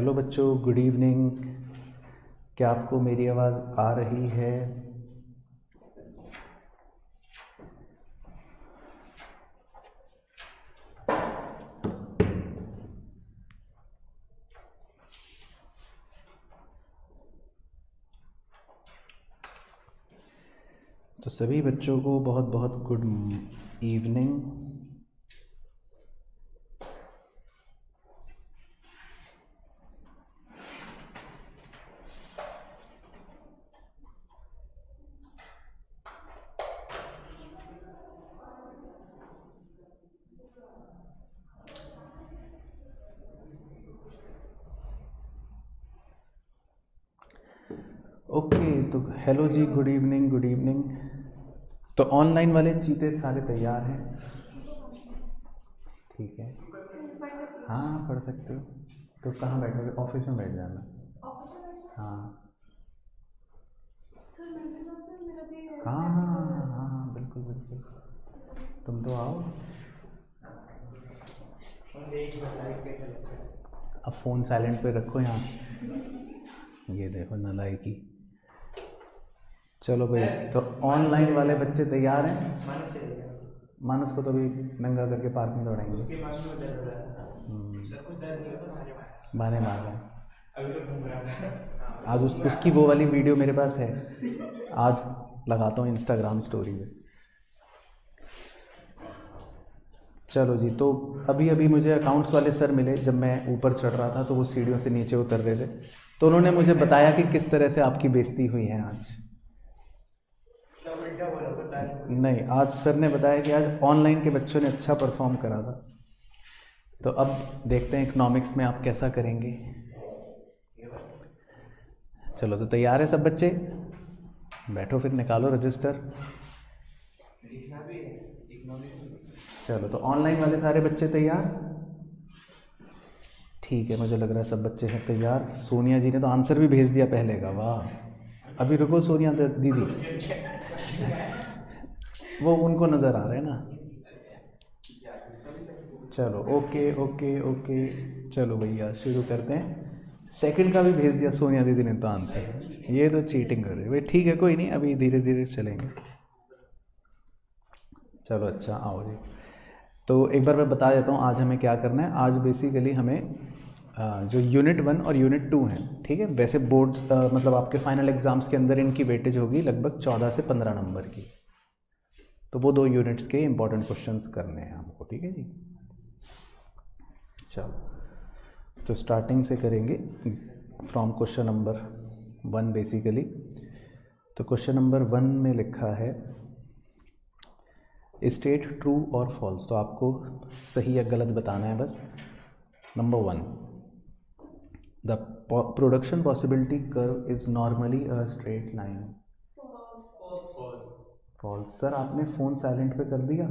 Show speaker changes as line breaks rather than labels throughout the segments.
Hello बच्चों, good evening. क्या आपको मेरी आवाज़ आ रही है? तो सभी बच्चों को बहुत बहुत गुड इवनिंग। ओके, तो हेलो जी, गुड इवनिंग गुड इवनिंग। तो ऑनलाइन वाले चीते सारे तैयार हैं? ठीक है, हाँ पढ़ सकते हो। तो कहाँ बैठोगे? ऑफिस में बैठ जाना। हाँ हाँ हाँ हाँ हाँ हाँ, बिल्कुल बिल्कुल। तुम तो आओ। अब फ़ोन साइलेंट पे रखो यहाँ। ये देखो नालायकी। चलो भाई, तो ऑनलाइन वाले बच्चे तैयार हैं? मानस को तो अभी नंगा करके पार्क में दौड़ाएंगे। बहाने मार रहे हैं। अभी तो घूम रहा था। आज उसकी वो वाली वीडियो मेरे पास है, आज लगाता हूँ इंस्टाग्राम स्टोरी पे। चलो जी, तो अभी अभी मुझे अकाउंट्स वाले सर मिले जब मैं ऊपर चढ़ रहा था, तो वो सीढ़ियों से नीचे उतर रहे थे, तो उन्होंने मुझे बताया कि किस तरह से आपकी बेइज्जती हुई है आज। नहीं, आज सर ने बताया कि आज ऑनलाइन के बच्चों ने अच्छा परफॉर्म करा था। तो अब देखते हैं इकोनॉमिक्स में आप कैसा करेंगे। चलो, तो तैयार है सब बच्चे? बैठो फिर, निकालो रजिस्टर। चलो, तो ऑनलाइन वाले सारे बच्चे तैयार? ठीक है, मुझे लग रहा है सब बच्चे हैं तैयार। सोनिया जी ने तो आंसर भी भेज दिया पहले का, वाह। अभी रुको सोनिया दीदी, वो उनको नज़र आ रहा है ना। चलो, ओके ओके ओके। चलो भैया शुरू करते हैं। सेकंड का भी भेज दिया सोनिया दीदी ने तो आंसर। ये तो चीटिंग कर रहे हैं भाई। ठीक है, कोई नहीं, अभी धीरे धीरे चलेंगे। चलो अच्छा, आओ जी। तो एक बार मैं बता देता हूँ आज हमें क्या करना है। आज बेसिकली हमें जो यूनिट 1 और यूनिट 2 हैं, ठीक है, वैसे बोर्ड्स मतलब आपके फाइनल एग्जाम्स के अंदर इनकी वेटेज होगी लगभग 14 से 15 नंबर की। तो वो 2 यूनिट्स के इंपॉर्टेंट क्वेश्चंस करने हैं हमको, ठीक है जी। चलो, तो स्टार्टिंग से करेंगे फ्रॉम क्वेश्चन नंबर 1 बेसिकली। तो क्वेश्चन नंबर 1 में लिखा है स्टेट ट्रू और फॉल्स। तो आपको सही या गलत बताना है बस। Number 1, the production possibility curve is normally a straight line. False. Sir आपने फ़ोन साइलेंट पे कर दिया?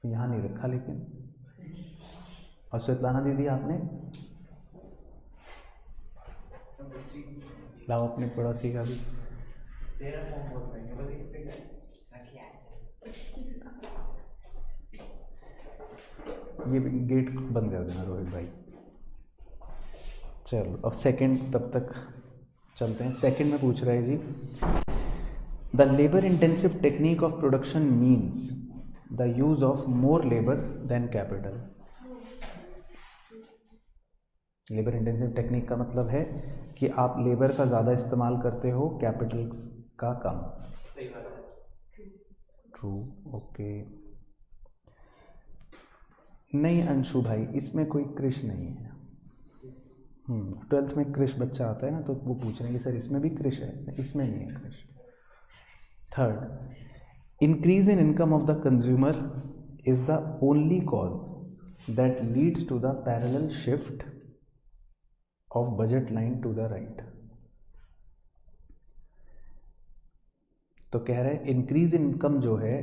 यहाँ नहीं रखा लेकिन। और स्वेतलाना दीदी आपने? लाओ अपने पड़ोसी का भी। ये गेट बंद कर देना रोहित भाई। चलो, अब सेकंड तब तक चलते हैं। सेकंड में पूछ रहा है जी, the labour intensive technique of production means the use of more labour than capital. Labour intensive technique का मतलब है कि आप लेबर का ज़्यादा इस्तेमाल करते हो, कैपिटल का कम। True, okay. नहीं अंशु भाई, इसमें कोई कृष नहीं है। 12th में कृष बच्चा आता है ना, तो वो पूछ रहे हैं कि सर इसमें भी कृष है? इसमें नहीं है Krish. Third, increase in income of the consumer is the only cause that leads to the parallel shift of budget line to the right. तो कह रहे हैं इंक्रीज इन इनकम जो है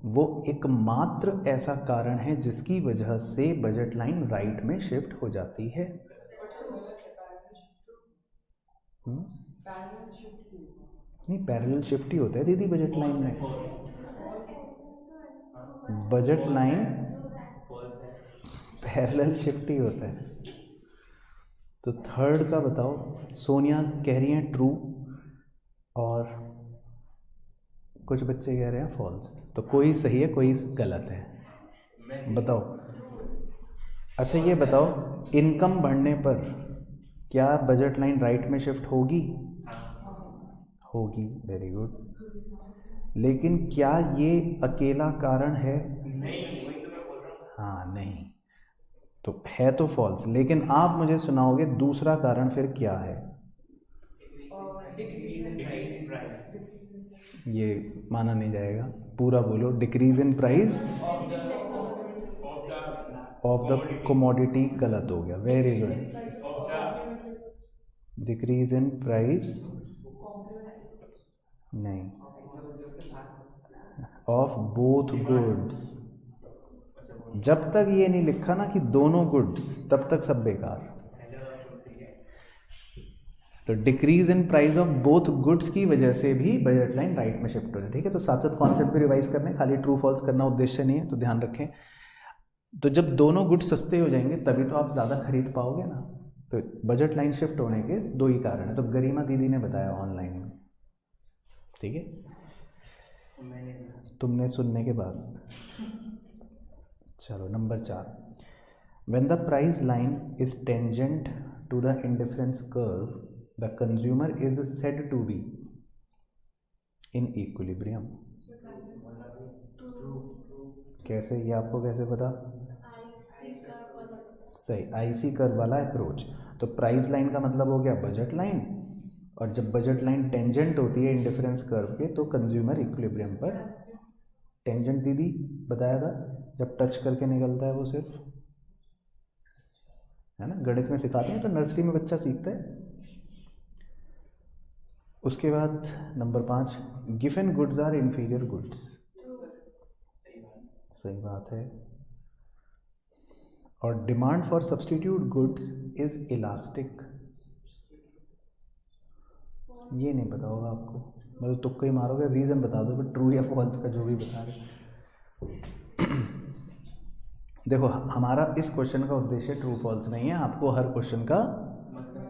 वो एकमात्र ऐसा कारण है जिसकी वजह से बजट लाइन राइट में शिफ्ट हो जाती है। नहीं, पैरेलल शिफ्ट ही होता है दीदी बजट लाइन में। बजट लाइन पैरेलल शिफ्ट ही होता है। तो थर्ड का बताओ। सोनिया कह रही हैं ट्रू और कुछ बच्चे कह रहे हैं फॉल्स। तो कोई सही है कोई गलत है, बताओ। अच्छा ये बताओ, इनकम बढ़ने पर क्या बजट लाइन राइट में शिफ्ट होगी? होगी, वेरी गुड। लेकिन क्या ये अकेला कारण है? नहीं, वही तो मैं बोल रहा हूँ। हाँ नहीं, तो है तो फॉल्स, लेकिन आप मुझे सुनाओगे दूसरा कारण फिर क्या है? ये माना नहीं जाएगा, पूरा बोलो। Decrease in price of the commodity, गलत हो गया, very good. Decrease in price, नहीं, ऑफ बोथ गुड्स। जब तक ये नहीं लिखा ना कि दोनों गुड्स, तब तक सब बेकार। तो decrease in price of both goods की वजह से भी बजट लाइन राइट में शिफ्ट हो जाए, ठीक है। तो साथ साथ कॉन्सेप्ट भी रिवाइज करने, खाली ट्रू फॉल्स करना उद्देश्य नहीं है, तो ध्यान रखें। तो जब दोनों गुड्स सस्ते हो जाएंगे तभी तो आप ज़्यादा खरीद पाओगे ना। तो बजट लाइन शिफ्ट होने के दो ही कारण है, तो गरिमा दीदी ने बताया ऑनलाइन में, ठीक है, तुमने सुनने के बाद। चलो number 4, when the price line is tangent to the indifference curve, the consumer is said to be in equilibrium. कैसे, ये आपको कैसे पता? सही, आईसी कर्व वाला अप्रोच। तो प्राइस लाइन का मतलब हो गया बजट लाइन, और जब बजट लाइन टेंजेंट होती है इंडिफरेंस कर्व के तो कंज्यूमर इक्विलिब्रियम पर। टेंजेंट दीदी बताया था, जब टच करके निकलता है वो सिर्फ, है ना, गणित में सिखाते हैं तो नर्सरी में बच्चा सीखता है। उसके बाद number 5, given goods are inferior goods. सही बात है। और demand for substitute goods is elastic. ये नहीं पता होगा आपको, मतलब तुक्का ही मारोगे, रीजन बता दो, बट ट्रू या फॉल्स का जो भी बता रहे। देखो हमारा इस क्वेश्चन का उद्देश्य ट्रू फॉल्स नहीं है, आपको हर क्वेश्चन का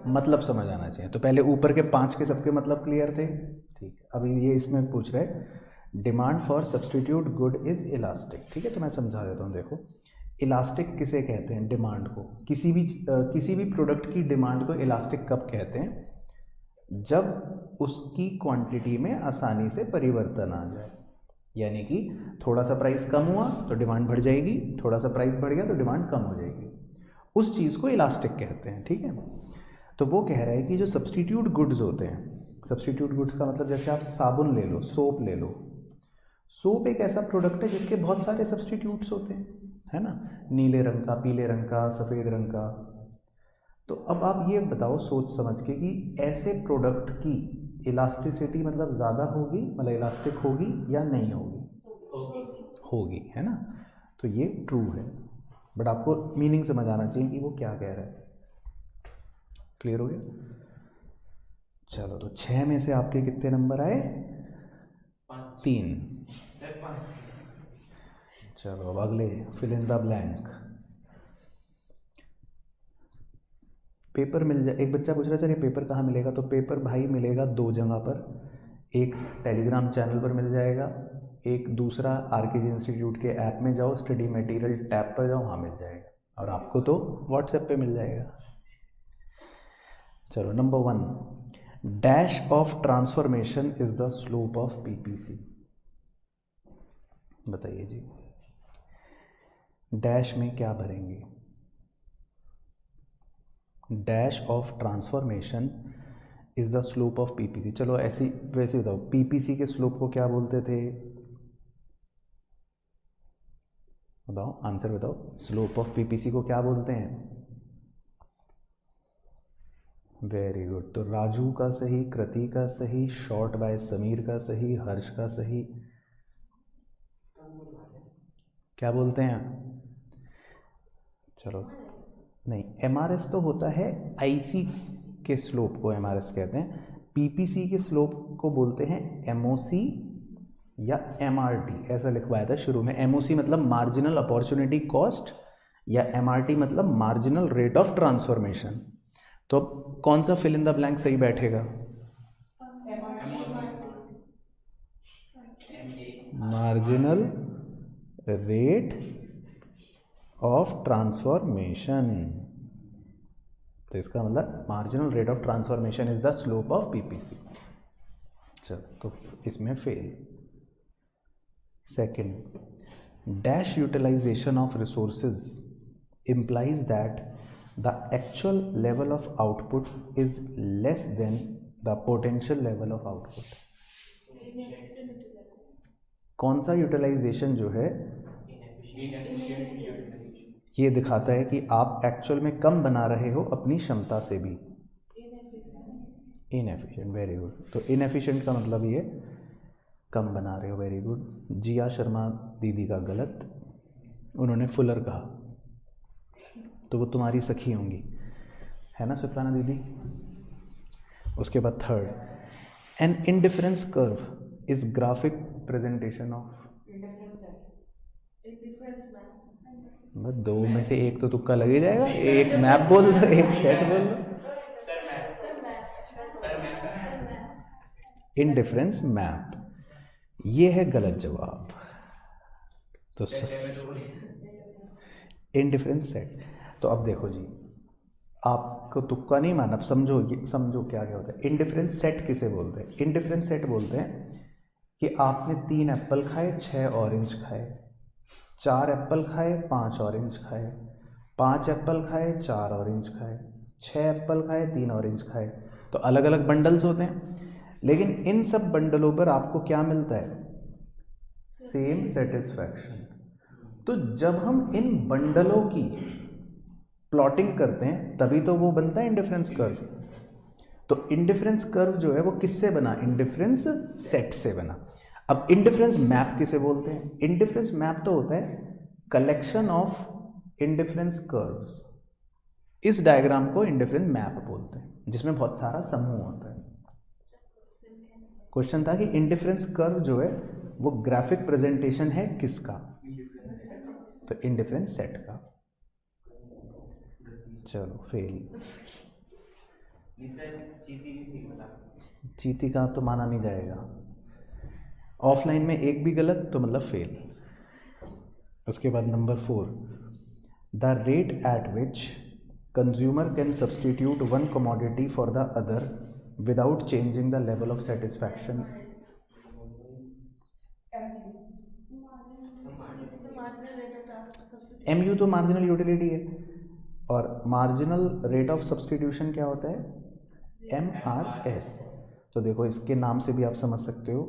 मतलब समझ आना चाहिए। तो पहले ऊपर के 5 के सबके मतलब क्लियर थे, ठीक है। अभी ये इसमें पूछ रहे demand for substitute good is elastic, ठीक है। तो मैं समझा देता हूँ। देखो इलास्टिक किसे कहते हैं? डिमांड को। किसी भी प्रोडक्ट की डिमांड को इलास्टिक कब कहते हैं? जब उसकी क्वांटिटी में आसानी से परिवर्तन आ जाए, यानी कि थोड़ा सा प्राइस कम हुआ तो डिमांड बढ़ जाएगी, थोड़ा सा प्राइस बढ़ गया तो डिमांड कम हो जाएगी, उस चीज़ को इलास्टिक कहते हैं, ठीक है। तो वो कह रहा है कि जो सब्सटीट्यूट गुड्स होते हैं, सब्सटीट्यूट गुड्स का मतलब जैसे आप साबुन ले लो, सोप ले लो। सोप एक ऐसा प्रोडक्ट है जिसके बहुत सारे सब्सटीट्यूट्स होते हैं, है ना, नीले रंग का, पीले रंग का, सफ़ेद रंग का। तो अब आप ये बताओ सोच समझ के कि ऐसे प्रोडक्ट की इलास्टिसिटी मतलब ज़्यादा होगी, मतलब इलास्टिक होगी या नहीं होगी? होगी, है ना। तो ये ट्रू है, बट आपको मीनिंग समझ आना चाहिए कि वो क्या कह रहा है। क्लियर हो गया? चलो तो 6 में से आपके कितने नंबर आए? 3। चलो अब अगले, fill in the blank. Paper मिल जाए, एक बच्चा पूछ रहा है सर ये पेपर कहाँ मिलेगा? तो पेपर भाई मिलेगा 2 जगह पर, एक टेलीग्राम चैनल पर मिल जाएगा, एक दूसरा आरकेजी इंस्टीट्यूट के ऐप में जाओ, स्टडी मटेरियल टैब पर जाओ, वहाँ मिल जाएगा, और आपको तो व्हाट्सएप पे मिल जाएगा। चलो number 1, dash of transformation is the slope of PPC. बताइए जी, डैश में क्या भरेंगे? Dash of transformation is the slope of PPC. चलो ऐसी वैसे बताओ, पीपीसी के स्लोप को क्या बोलते थे? बताओ, आंसर बताओ, स्लोप ऑफ पीपीसी को क्या बोलते हैं? Very good. तो राजू का सही, कृति का सही, शॉर्ट बाय समीर का सही, हर्ष का सही। क्या बोलते हैं? चलो नहीं, एमआरएस तो होता है, आईसी के स्लोप को एमआरएस कहते हैं। पीपीसी के स्लोप को बोलते हैं एमओसी या एमआरटी, ऐसा लिखवाया था शुरू में। एमओसी मतलब मार्जिनल अपॉर्चुनिटी कॉस्ट, या एमआरटी मतलब मार्जिनल रेट ऑफ ट्रांसफॉर्मेशन। तो अब कौन सा फिल इन द ब्लैंक सही बैठेगा? Marginal rate of transformation. तो इसका मतलब marginal rate of transformation is the slope of PPC. चलो, तो इसमें fail. Second, dash utilisation of resources implies that the actual level of output is less than the potential level of output। कौन सा utilisation जो है ये दिखाता है कि आप एक्चुअल में कम बना रहे हो अपनी क्षमता से भी। Inefficient, very good. तो इनएफिशिएंट का मतलब ये कम बना रहे हो, वेरी गुड। जिया शर्मा दीदी का गलत, उन्होंने फुलर कहा, तो वो तुम्हारी सखी होंगी, है ना स्वेताना दीदी? उसके बाद third, an indifference curve is graphic presentation of. बस दो में से एक तो तुक्का लग ही जाएगा, एक मैप बोल दो, एक सेट बोल दो। इंडिफरेंस मैप, ये है गलत जवाब। तो इंडिफरेंस सेट। तो अब देखो जी, आपको तुक्का नहीं माना, अब समझो, ये समझो क्या क्या होता है। इंडिफरेंस सेट किसे बोलते हैं? इंडिफरेंस सेट बोलते हैं कि आपने 3 एप्पल खाए, 6 ऑरेंज खाए, 4 एप्पल खाए, 5 ऑरेंज खाए, 5 एप्पल खाए, 4 ऑरेंज खाए, 6 एप्पल खाए, 3 ऑरेंज खाए। तो अलग अलग बंडल्स होते हैं, लेकिन इन सब बंडलों पर आपको क्या मिलता है? Same satisfaction. तो जब हम इन बंडलों की प्लॉटिंग करते हैं तभी तो वो बनता है इंडिफरेंस कर्व। तो इंडिफरेंस कर्व जो है वो किससे बना? इंडिफरेंस सेट से बना। अब इंडिफरेंस मैप किसे बोलते हैं? इंडिफरेंस मैप तो होता है कलेक्शन ऑफ इंडिफरेंस कर्व्स। इस डायग्राम को इंडिफरेंस मैप बोलते हैं, जिसमें बहुत सारा समूह होता है। क्वेश्चन था कि इंडिफरेंस कर्व जो है वो ग्राफिक प्रेजेंटेशन है किसका? तो इंडिफरेंस सेट का। चलो फेल। चीती का तो माना नहीं जाएगा, ऑफलाइन में एक भी गलत तो मतलब फेल। उसके बाद number 4, the rate at which consumer can substitute one commodity for the other without changing the level of satisfaction. MU तो मार्जिनल यूटिलिटी है, और मार्जिनल रेट ऑफ सब्सटीट्यूशन क्या होता है? MRS। तो देखो इसके नाम से भी आप समझ सकते हो,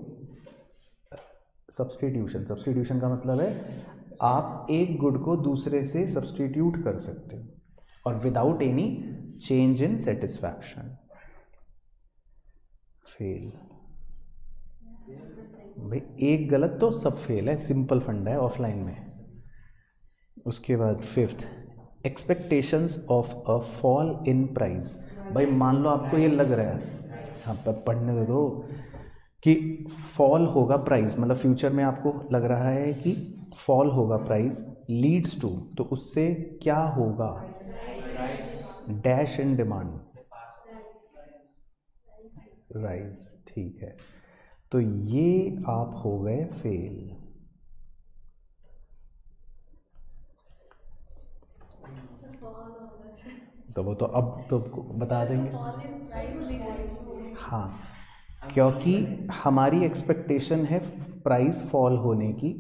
सब्सटीट्यूशन। सब्सटीट्यूशन का मतलब है आप एक गुड को दूसरे से सब्सटीट्यूट कर सकते हो, और without any change in satisfaction. Fail. भाई एक गलत तो सब फेल है, सिंपल फंडा है ऑफलाइन में। उसके बाद 5th, expectations of a fall in price. भाई मान लो आपको ये लग रहा है, हाँ पढ़ने दे दो, कि फॉल होगा प्राइस, मतलब फ्यूचर में आपको लग रहा है कि फॉल होगा प्राइस, लीड्स टू, तो उससे क्या होगा? Dash in demand, rise. ठीक है, तो ये आप हो गए फेल। तो वो तो अब तो बता देंगे। हाँ, क्योंकि हमारी एक्सपेक्टेशन है प्राइस फॉल होने की,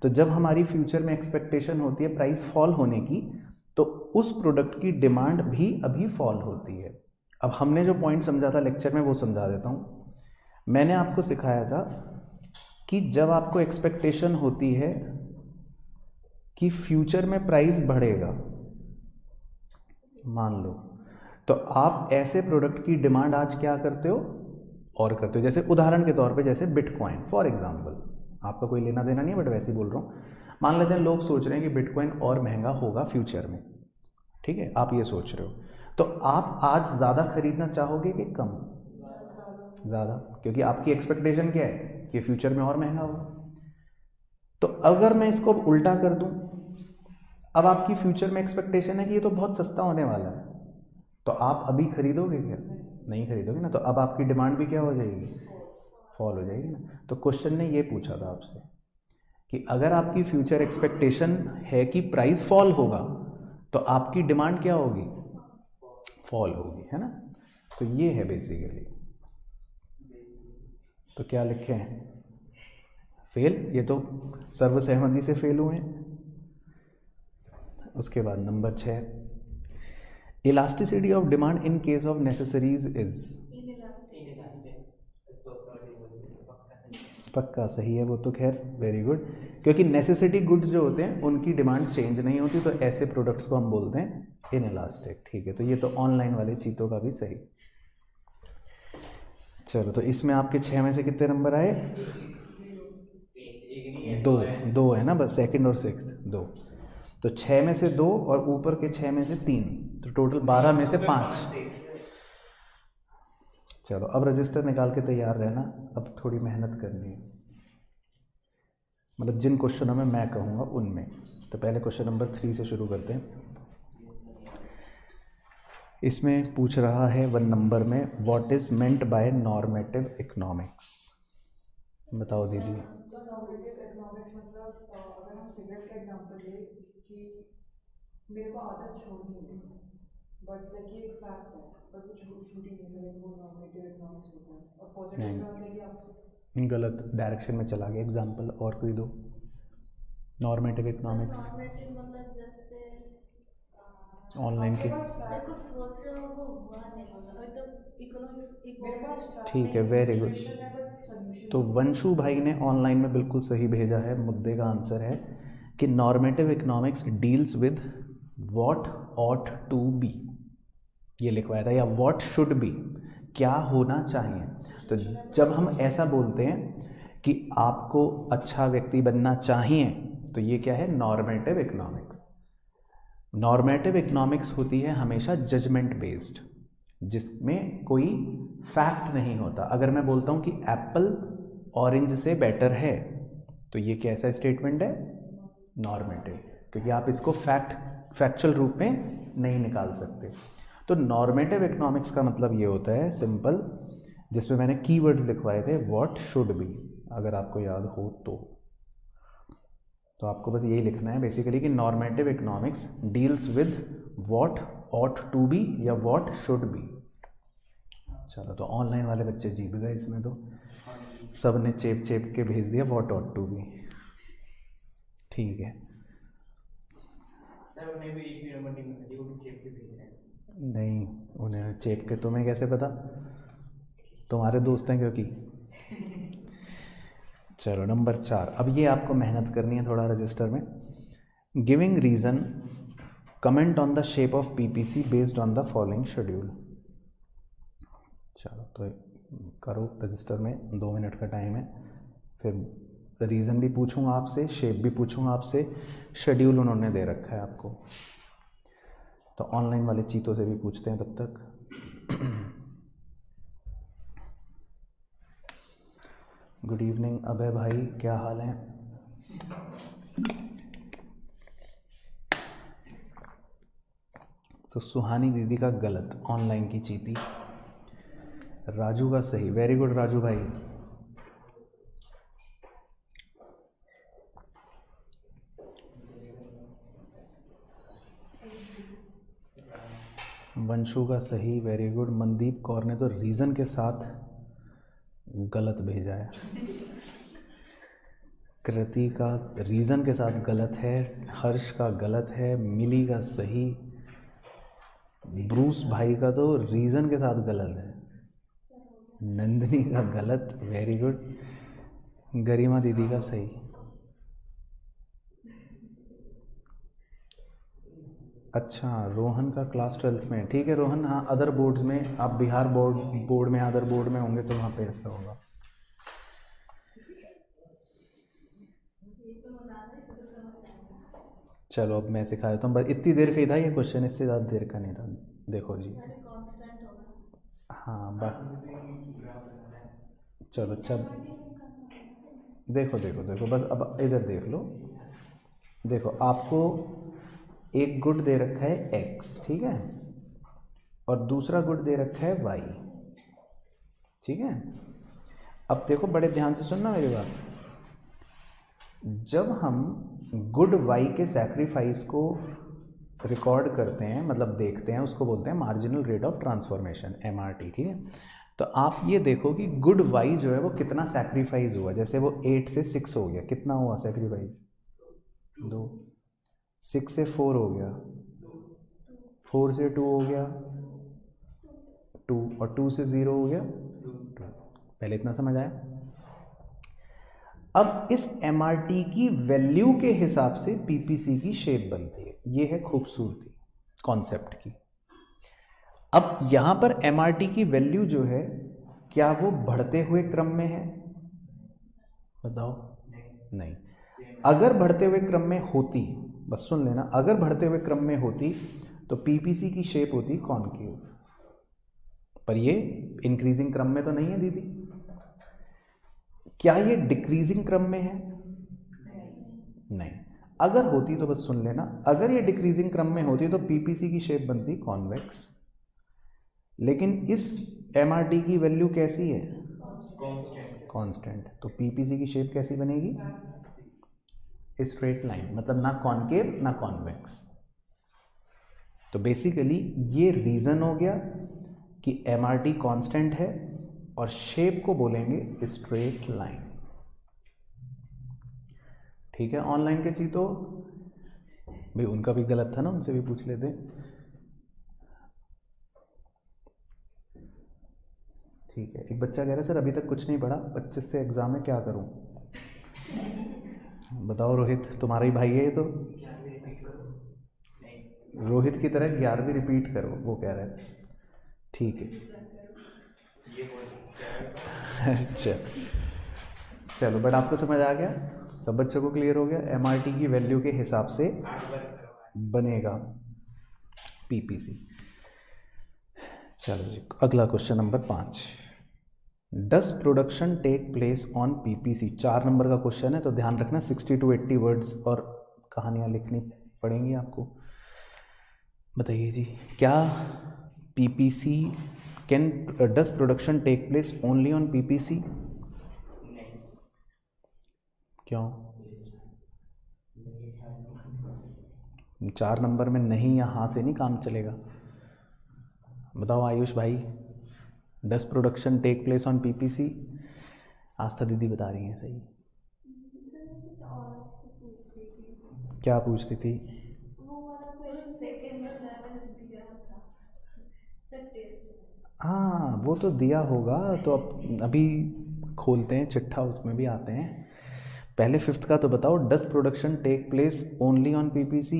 तो जब हमारी फ्यूचर में एक्सपेक्टेशन होती है प्राइस फॉल होने की, तो उस प्रोडक्ट की डिमांड भी अभी फॉल होती है। अब हमने जो पॉइंट समझा था लेक्चर में वो समझा देता हूँ। मैंने आपको सिखाया था कि जब आपको एक्सपेक्टेशन होती है कि फ्यूचर में प्राइस बढ़ेगा, मान लो, तो आप ऐसे प्रोडक्ट की डिमांड आज क्या करते हो और करते हो। जैसे उदाहरण के तौर पे जैसे बिटकॉइन फॉर एग्जांपल, आपका कोई लेना देना नहीं है बट वैसे ही बोल रहा हूँ। मान लेते हैं लोग सोच रहे हैं कि बिटकॉइन और महंगा होगा फ्यूचर में, ठीक है, आप ये सोच रहे हो, तो आप आज ज़्यादा खरीदना चाहोगे कि कम? ज़्यादा, क्योंकि आपकी एक्सपेक्टेशन क्या है कि फ्यूचर में और महंगा होगा। तो अगर मैं इसको अब उल्टा कर दूं, अब आपकी फ्यूचर में एक्सपेक्टेशन है कि ये तो बहुत सस्ता होने वाला है, तो आप अभी खरीदोगे क्या? नहीं खरीदोगे ना, तो अब आपकी डिमांड भी क्या हो जाएगी? फॉल हो जाएगी ना। तो क्वेश्चन ने ये पूछा था आपसे कि अगर आपकी फ्यूचर एक्सपेक्टेशन है कि प्राइस फॉल होगा तो आपकी डिमांड क्या होगी? फॉल होगी, है ना। तो ये है बेसिकली। तो क्या लिखे हैं? फेल। ये तो सर्वसहमति से फेल हुए हैं। उसके बाद number 6, elasticity of demand in case of necessaries is. पक्का सही है वो तो, खैर वेरी गुड। क्योंकि नेसेसिटी गुड्स जो होते हैं उनकी डिमांड चेंज नहीं होती, तो ऐसे प्रोडक्ट्स को हम बोलते हैं इनइलास्टिक। ठीक है, तो ये तो ऑनलाइन वाले चीतों का भी सही। चलो, तो इसमें आपके 6 में से कितने नंबर आए? दो। दो है ना बस, सेकंड और सिक्स दो। तो 6 में से 2 और ऊपर के 6 में से 3, तो टोटल 12 में से 5। चलो अब रजिस्टर निकाल के तैयार रहना, अब थोड़ी मेहनत करनी है, मतलब जिन क्वेश्चनों में मैं कहूँगा उनमें। तो पहले क्वेश्चन नंबर 3 से शुरू करते हैं। इसमें पूछ रहा है 1 नंबर में, what is meant by normative economics. बताओ दीदी।
नॉर्मेटिव इकोनॉमिक्स मतलब अगर हम सिगरेट का एग्जांपल ले कि मेरे को आदत छोड़नी है, बट लाइक ये एक फैक्ट है, बट वो छूटी नहीं, तो लाइक वो नॉर्मेटिव इकोनॉमिक्स होता है। और पॉजिटिव में होता है कि आप
गलत डायरेक्शन में चला गया। एग्जांपल और कोई दो। नॉर्मेटिव इकोनॉमिक्स
नॉर्मेटिव मतलब जैसे
ऑनलाइन
आपके
के।
पास
मेरे को
फैक्ट्स,
सोच रहा हूँ वो हुआ नहीं होगा मतलब इकोनॉमिक्स
मेरे पास
ठीक है, वेरी गुड।
सिचुएशन है बट सोल्यूशन
तो वंशु भाई ने ऑनलाइन में बिल्कुल सही भेजा है। मुद्दे का आंसर है कि normative economics deals with what ought to be, ये लिखवाया था, या व्हाट शुड बी, क्या होना चाहिए। तो जब हम ऐसा बोलते हैं कि आपको अच्छा व्यक्ति बनना चाहिए, तो ये क्या है? Normative economics. नॉर्मेटिव इकोनॉमिक्स होती है हमेशा जजमेंट बेस्ड, जिसमें कोई फैक्ट नहीं होता। अगर मैं बोलता हूँ कि एप्पल ऑरेंज से बेटर है, तो ये कैसा स्टेटमेंट है? नॉर्मेटिव, क्योंकि आप इसको फैक्चुअल रूप में नहीं निकाल सकते। तो नॉर्मेटिव इकोनॉमिक्स का मतलब ये होता है सिंपल, जिसमें मैंने कीवर्ड्स लिखवाए थे, व्हाट शुड बी, अगर आपको याद हो तो आपको बस यही लिखना है बेसिकली कि normative economics deals with what ought to be या व्हाट शुड बी। चलो, तो ऑनलाइन वाले बच्चे जीत गए इसमें, तो सब ने चेप चेप के भेज दिया व्हाट ऑट टू बी। ठीक है
सर, उन्हें भी एक भी नंबर नहीं मिला, वो भी चेप के भेज रहे हैं।
नहीं, उन्हें चेप के, तुम्हें कैसे पता? तुम्हारे दोस्त हैं क्योंकि। चलो नंबर 4, अब ये आपको मेहनत करनी है थोड़ा रजिस्टर में। Giving reason, comment on the shape of PPC based on the following schedule. चलो तो करो रजिस्टर में, 2 मिनट का टाइम है। फिर रीज़न भी पूछूंगा आपसे, शेप भी पूछूंगा आपसे, शेड्यूल उन्होंने दे रखा है आपको। तो ऑनलाइन वाले चीतों से भी पूछते हैं तब तक। गुड इवनिंग अभय भाई, क्या हाल है? तो सुहानी दीदी का गलत, ऑनलाइन की चीती। राजू का सही, वेरी गुड राजू भाई। वंशु का सही, वेरी गुड। मनदीप कौर ने तो रीज़न के साथ गलत भेजा है। कृति का रीज़न के साथ गलत है, हर्ष का गलत है, मिली का सही, ब्रूस भाई का तो रीज़न के साथ गलत है, नंदिनी का गलत, वेरी गुड। गरिमा दीदी का सही। अच्छा, रोहन का क्लास 12th में, ठीक है रोहन। हाँ, अदर बोर्ड्स में, आप बिहार बोर्ड में, अदर बोर्ड में होंगे तो वहाँ पे ऐसा होगा। चलो अब मैं सिखा देता हूँ, बस इतनी देर का ही था ये क्वेश्चन, इससे ज़्यादा देर का नहीं था। देखो जी,
कांस्टेंट होगा।
हाँ बस चलो देखो बस अब इधर देख लो। देखो आपको एक गुड दे रखा है x, ठीक है, और दूसरा गुड दे रखा है y। ठीक है, अब देखो बड़े ध्यान से सुनना मेरी बात। जब हम गुड y के सैक्रिफाइस को रिकॉर्ड करते हैं, मतलब देखते हैं, उसको बोलते हैं marginal rate of transformation, MRT। ठीक है, तो आप ये देखो कि गुड y जो है वो कितना सैक्रिफाइस हुआ। जैसे वो 8 से 6 हो गया, कितना हुआ सैक्रिफाइस? 2। 6 से 4 हो गया, 4 से 2 हो गया 2, और 2 से 0 हो गया 2। पहले इतना समझ आया? अब इस MRT की वैल्यू के हिसाब से PPC की शेप बनती है। ये है खूबसूरती कॉन्सेप्ट की। अब यहां पर MRT की वैल्यू जो है, क्या वो बढ़ते हुए क्रम में है? बताओ। नहीं। अगर बढ़ते हुए क्रम में होती, बस सुन लेना, अगर बढ़ते हुए क्रम में होती तो PPC की शेप होती कॉनकेव। पर ये इंक्रीजिंग क्रम में तो नहीं है दीदी। क्या ये डिक्रीजिंग क्रम में है? नहीं। अगर होती तो बस सुन लेना, अगर ये डिक्रीजिंग क्रम में होती तो PPC की शेप बनती कॉन्वेक्स। लेकिन इस MRT की वैल्यू कैसी है? कांस्टेंट। तो PPC की शेप कैसी बनेगी? स्ट्रेट लाइन, मतलब ना कॉनकेव ना कॉन्वेक्स। तो बेसिकली ये रीजन हो गया कि MRT कांस्टेंट है और शेप को बोलेंगे स्ट्रेट लाइन। ठीक है, ऑनलाइन के चीज तो भाई उनका भी गलत था ना, उनसे भी पूछ लेते। ठीक है, एक बच्चा कह रहा है सर अभी तक कुछ नहीं पढ़ा, 25 से एग्जाम है, क्या करूं? बताओ रोहित, तुम्हारा ही भाई है ये तो। रोहित की तरह 11वीं रिपीट करो, वो कह रहा है। ठीक है, अच्छा चलो, बट आपको समझ आ गया, सब बच्चों को क्लियर हो गया। MRT की वैल्यू के हिसाब से बनेगा PPC। चलो जी, अगला question number 5। Does production take place on PPC? 4 number का क्वेश्चन है, तो ध्यान रखना 60 to 80 वर्ड्स और कहानियाँ लिखनी पड़ेंगी आपको। बताइए जी, क्या PPC does production take place only on PPC? क्यों? 4 नंबर में नहीं या हाँ से नहीं काम चलेगा। बताओ आयुष भाई, does production take place on PPC? Aastha दीदी बता रही हैं सही। क्या पूछ रही थी? हाँ वो तो दिया होगा, तो अब अभी खोलते हैं चिट्ठा, उसमें भी आते हैं। पहले 5th का तो बताओ, does production take place only on PPC?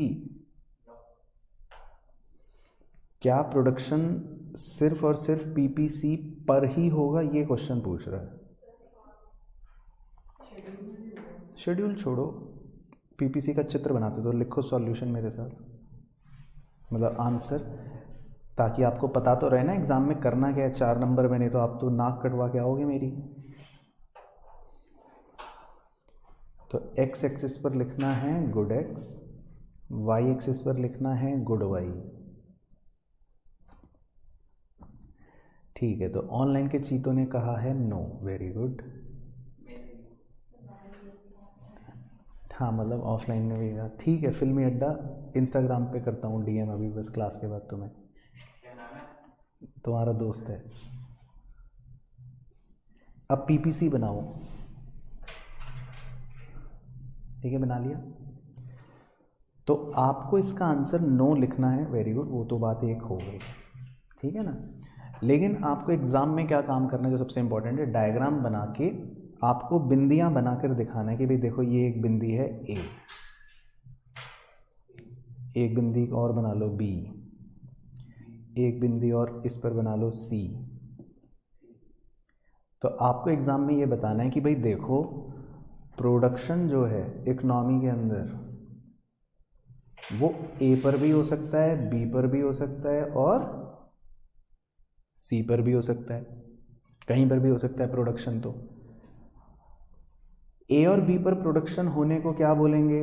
क्या प्रोडक्शन सिर्फ और सिर्फ PPC पर ही होगा, ये क्वेश्चन पूछ रहा है। शेड्यूल छोड़ो, PPC का चित्र बनाते तो लिखो सॉल्यूशन मेरे साथ, मतलब आंसर, ताकि आपको पता तो रहे ना एग्जाम में करना क्या है 4 नंबर में, नहीं तो आप तो नाक कटवा के आओगे मेरी। तो x एक्सिस पर लिखना है गुड x, y एक्सिस पर लिखना है गुड y। ठीक है, तो ऑनलाइन के चीतों ने कहा है नो, वेरी गुड। हाँ मतलब ऑफलाइन में भी। ठीक है, फिल्मी अड्डा इंस्टाग्राम पे करता हूँ DM अभी बस क्लास के बाद। तुम्हें तुम्हारा दोस्त है। अब PPC बनाओ। ठीक है, बना लिया, तो आपको इसका आंसर नो लिखना है, वेरी गुड, वो तो बात एक हो गई। ठीक है ना, लेकिन आपको एग्जाम में क्या काम करना है जो सबसे इंपॉर्टेंट है, डायग्राम बना के आपको बिंदियां बनाकर दिखाना है कि भाई देखो ये एक बिंदी है A, एक बिंदी और बना लो B, एक बिंदी और इस पर बना लो C। तो आपको एग्जाम में ये बताना है कि भाई देखो प्रोडक्शन जो है इकोनॉमी के अंदर वो A पर भी हो सकता है, B पर भी हो सकता है और C पर भी हो सकता है, कहीं पर भी हो सकता है प्रोडक्शन। तो A और B पर प्रोडक्शन होने को क्या बोलेंगे?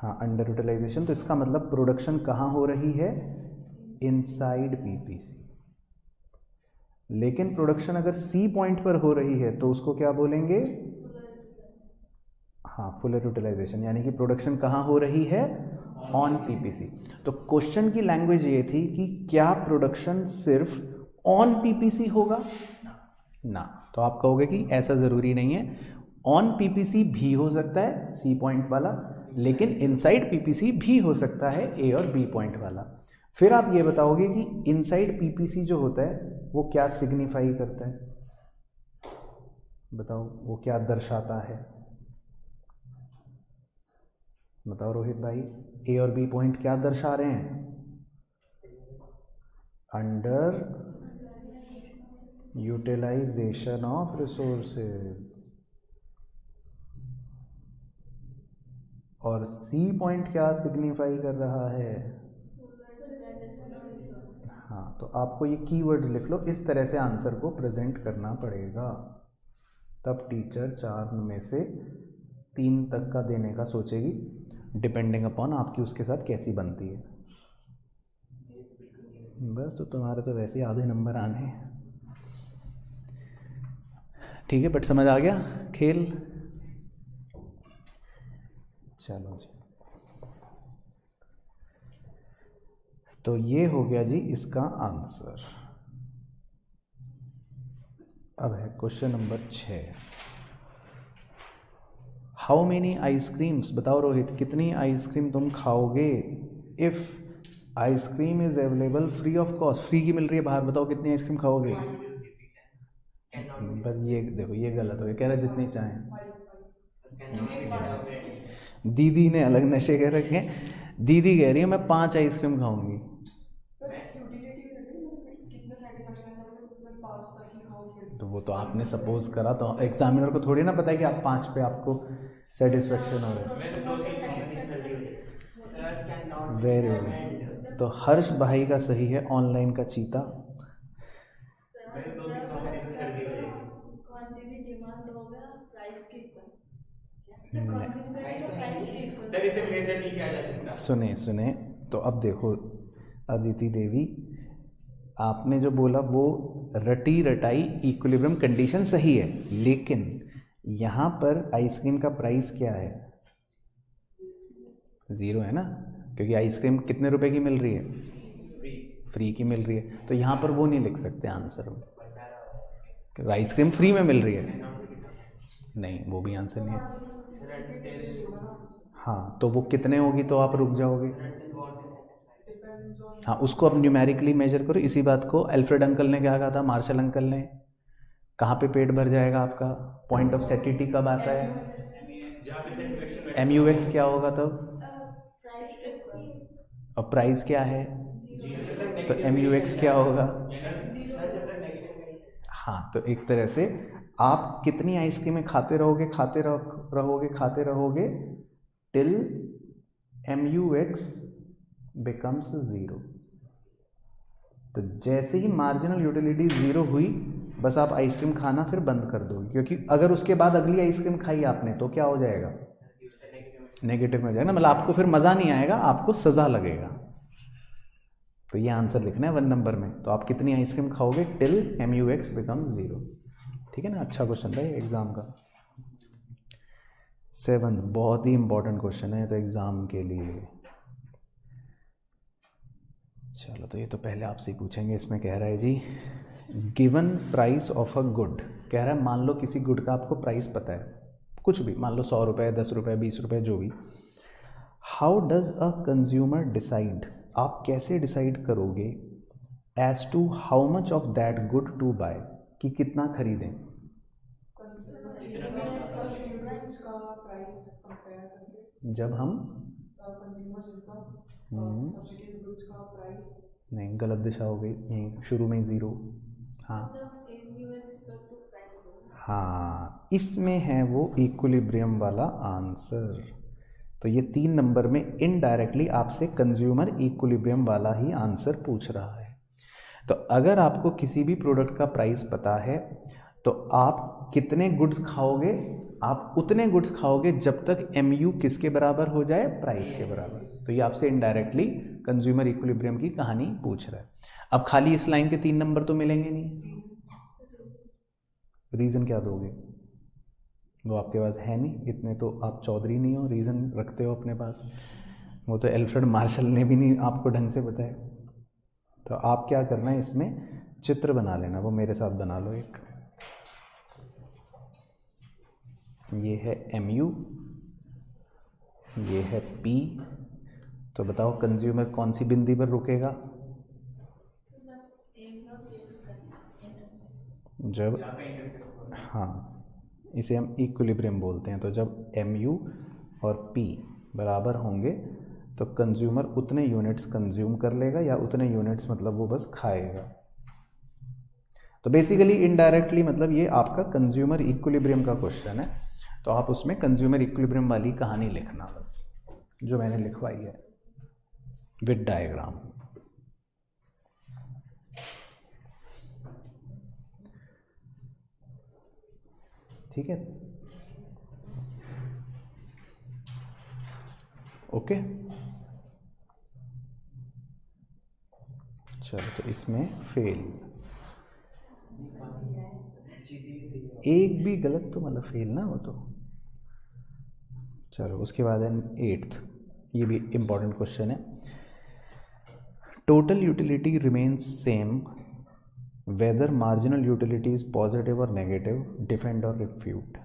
हाँ, अंडर यूटिलाइजेशन। तो इसका मतलब प्रोडक्शन कहाँ हो रही है? Inside PPC. लेकिन प्रोडक्शन अगर सी पॉइंट पर हो रही है तो उसको क्या बोलेंगे? हाँ, फुलर यूटिलाइजेशन, यानी कि प्रोडक्शन कहाँ हो रही है? On PPC. तो क्वेश्चन की लैंग्वेज ये थी कि क्या प्रोडक्शन सिर्फ ऑन पीपीसी होगा? ना। तो आप कहोगे कि ऐसा ज़रूरी नहीं है, ऑन पीपीसी भी हो सकता है सी पॉइंट वाला, लेकिन इनसाइड पीपीसी भी हो सकता है ए और बी पॉइंट वाला। फिर आप ये बताओगे कि इनसाइड पीपीसी जो होता है वो क्या सिग्निफाई करता है? बताओ, वो क्या दर्शाता है? बताओ रोहित भाई, ए और बी पॉइंट क्या दर्शा रहे हैं? Under utilisation of resources. और सी पॉइंट क्या सिग्निफाई कर रहा है? हाँ, तो आपको ये कीवर्ड्स लिख लो, इस तरह से आंसर को प्रेजेंट करना पड़ेगा, तब टीचर 4 में से 3 तक का देने का सोचेगी, डिपेंडिंग अपॉन आपकी उसके साथ कैसी बनती है। बस, तो तुम्हारे तो वैसे ही आधे नंबर आने हैं। ठीक है, बट समझ आ गया खेल? चलो जी, तो ये हो गया जी इसका आंसर। अब है question number 6। How many ice creams, बताओ रोहित, कितनी आइसक्रीम तुम खाओगे if ice cream is available free of cost? Free की मिल रही है बाहर, बताओ कितनी आइसक्रीम खाओगे? बस ये देखो, ये गलत हो गया, कह रहा जितनी चाहें। दीदी ने अलग नशे कर रखे हैं। दीदी कह रही है मैं 5 आइसक्रीम खाऊंगी। तो वो तो आपने सपोज करा, तो एग्जामिनर को थोड़ी ना पता है कि आप 5 पे आपको सेटिस्फेक्शन हो रहा है। Very good. तो हर्ष भाई का सही है, ऑनलाइन का चीता।
क्वांटिटी डिमांड होगा प्राइस के इक्वल, जब कंज्यूम करेंगे तो प्राइस के इक्वल।
सर इसे मेजर नहीं किया जा सकता।
सुने सुने, तो अब देखो अदिति देवी, आपने जो बोला वो रटी रटाई इक्विलिब्रियम कंडीशन सही है, लेकिन यहाँ पर आइसक्रीम का प्राइस क्या है? 0 है ना, क्योंकि आइसक्रीम कितने रुपए की मिल रही है? फ्री की मिल रही है। तो यहाँ पर वो नहीं लिख सकते आंसर में कि आइसक्रीम फ्री में मिल रही है। नहीं, वो भी आंसर नहीं है। हाँ, तो वो कितने होगी तो आप रुक जाओगे? हाँ, उसको अब न्यूमेरिकली मेजर करो। इसी बात को अल्फ्रेड अंकल ने क्या कहा था, मार्शल अंकल ने, कहाँ पे पेट भर जाएगा आपका? पॉइंट ऑफ सेटिटी कब आता है? MUX क्या होगा तब?
प्राइस के इक्वल।
और प्राइस क्या है? तो MUX क्या होगा? हाँ, तो एक तरह से आप कितनी आइसक्रीमें खाते रहोगे खाते रहोगे टिल MUX बिकम्स 0। तो जैसे ही मार्जिनल यूटिलिटी 0 हुई, बस आप आइसक्रीम खाना फिर बंद कर दोगे, क्योंकि अगर उसके बाद अगली आइसक्रीम खाई आपने तो क्या हो जाएगा? नेगेटिव में हो जाएगा, मतलब आपको फिर मज़ा नहीं आएगा, आपको सज़ा लगेगा। तो ये आंसर लिखना है 1 नंबर में। तो आप कितनी आइसक्रीम खाओगे टिल MUX बिकम 0। ठीक है ना, अच्छा क्वेश्चन था ये एग्ज़ाम का। 7 बहुत ही इंपॉर्टेंट क्वेश्चन है तो एग्ज़ाम के लिए। चलो, तो ये तो पहले आपसे ही पूछेंगे। इसमें कह रहा है जी, given price of a good, कह रहा है मान लो किसी गुड का आपको प्राइस पता है, कुछ भी, मान लो 100 रुपये, 10 रुपये, 20 रुपये, जो भी। How does a consumer decide, आप कैसे डिसाइड करोगे as to how much of that good to buy, कि कितना खरीदें? जब हम नहीं, गलत दिशा हो गई, यहीं शुरू में 0। हाँ हाँ, इसमें है वो इक्विलिब्रियम वाला आंसर। तो ये 3 नंबर में इनडायरेक्टली आपसे कंज्यूमर इक्विलिब्रियम वाला ही आंसर पूछ रहा है। तो अगर आपको किसी भी प्रोडक्ट का प्राइस पता है तो आप कितने गुड्स खाओगे आप उतने गुड्स खाओगे जब तक MU किसके बराबर हो जाए, प्राइस के बराबर। तो ये आपसे इनडायरेक्टली कंज्यूमर इक्विलिब्रियम की कहानी पूछ रहा है। अब खाली इस लाइन के 3 नंबर तो मिलेंगे नहीं, रीज़न क्या दोगे? वो आपके पास है नहीं, इतने तो आप चौधरी नहीं हो, रीज़न रखते हो अपने पास। वो तो एल्फ्रेड मार्शल ने भी नहीं आपको ढंग से बताया। तो आप क्या करना है, इसमें चित्र बना लेना, वो मेरे साथ बना लो एक। ये है MU, ये है P। तो बताओ कंज्यूमर कौन सी बिंदी पर रुकेगा? जब, हाँ, इसे हम इक्विलिब्रियम बोलते हैं। तो जब MU और P बराबर होंगे तो कंज्यूमर उतने यूनिट्स कंज्यूम कर लेगा, या उतने यूनिट्स मतलब वो बस खाएगा। तो बेसिकली इनडायरेक्टली मतलब ये आपका कंज्यूमर इक्विलिब्रियम का क्वेश्चन है। तो आप उसमें कंज्यूमर इक्विलिब्रियम वाली कहानी लिखना बस, जो मैंने लिखवाई है विद डायग्राम। ठीक है, ओके। चलो, तो इसमें फेल, एक भी गलत तो मतलब फेल ना हो तो। चलो, उसके बाद है 8th, ये भी इम्पॉर्टेंट क्वेश्चन है। Total utility remains same whether marginal utility is positive और नेगेटिव, डिफेंड और रिफ्यूट।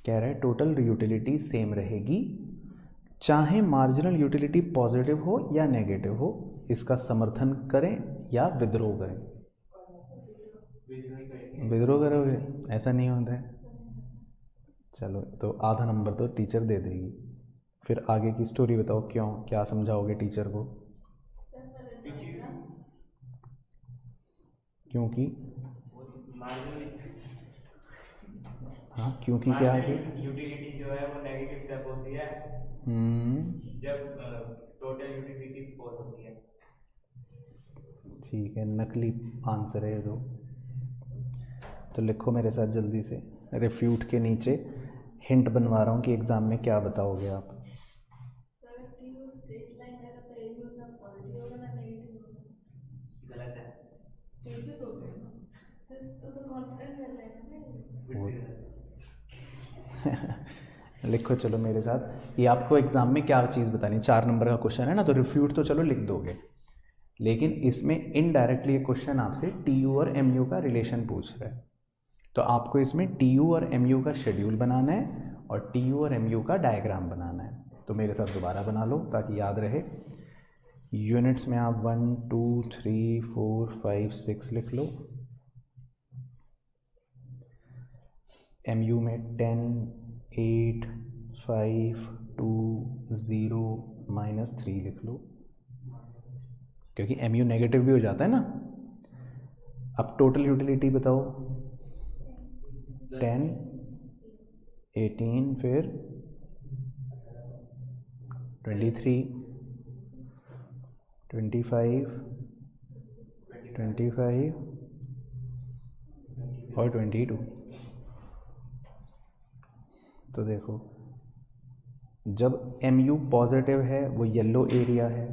कह रहा है टोटल यूटिलिटी सेम रहेगी चाहे मार्जिनल यूटिलिटी पॉजिटिव हो या नेगेटिव हो, इसका समर्थन करें या विद्रोह करें। विद्रोह करोगे, ऐसा नहीं होता है। चलो, तो आधा नंबर तो टीचर दे देगी। फिर आगे की स्टोरी बताओ, क्यों, क्या समझाओगे टीचर को? क्योंकि, हाँ, क्योंकि क्या आगे?
यूटिलिटी जो है वो नेगेटिव तब होती है जब टोटल यूटिलिटी फोर होती है।
ठीक है, नकली आंसर है दो। तो लिखो मेरे साथ जल्दी से, रिफ्यूट के नीचे हिंट बनवा रहा हूँ कि एग्जाम में क्या बताओगे आप।
गलत है,
तो कांस्टेंट रहता है ना।
फिर से गलत है।
लिखो चलो मेरे साथ, ये आपको एग्जाम में क्या चीज़ बतानी, 4 नंबर का क्वेश्चन है ना, तो रिफ्यूट तो चलो लिख दोगे, लेकिन इसमें इनडायरेक्टली ये क्वेश्चन आपसे TU और MU का रिलेशन पूछ रहा है। तो आपको इसमें TU और MU का शेड्यूल बनाना है और TU और MU का डायग्राम बनाना है। तो मेरे साथ दोबारा बना लो ताकि याद रहे। यूनिट्स में आप 1 2 3 4 5 6 लिख लो, MU में 10 8 5 2 0 -3 लिख लो, क्योंकि MU नेगेटिव भी हो जाता है ना। अब टोटल यूटिलिटी बताओ, 10 18 फिर 23 25 25 और 22। तो देखो, जब MU पॉजिटिव है वो येलो एरिया है,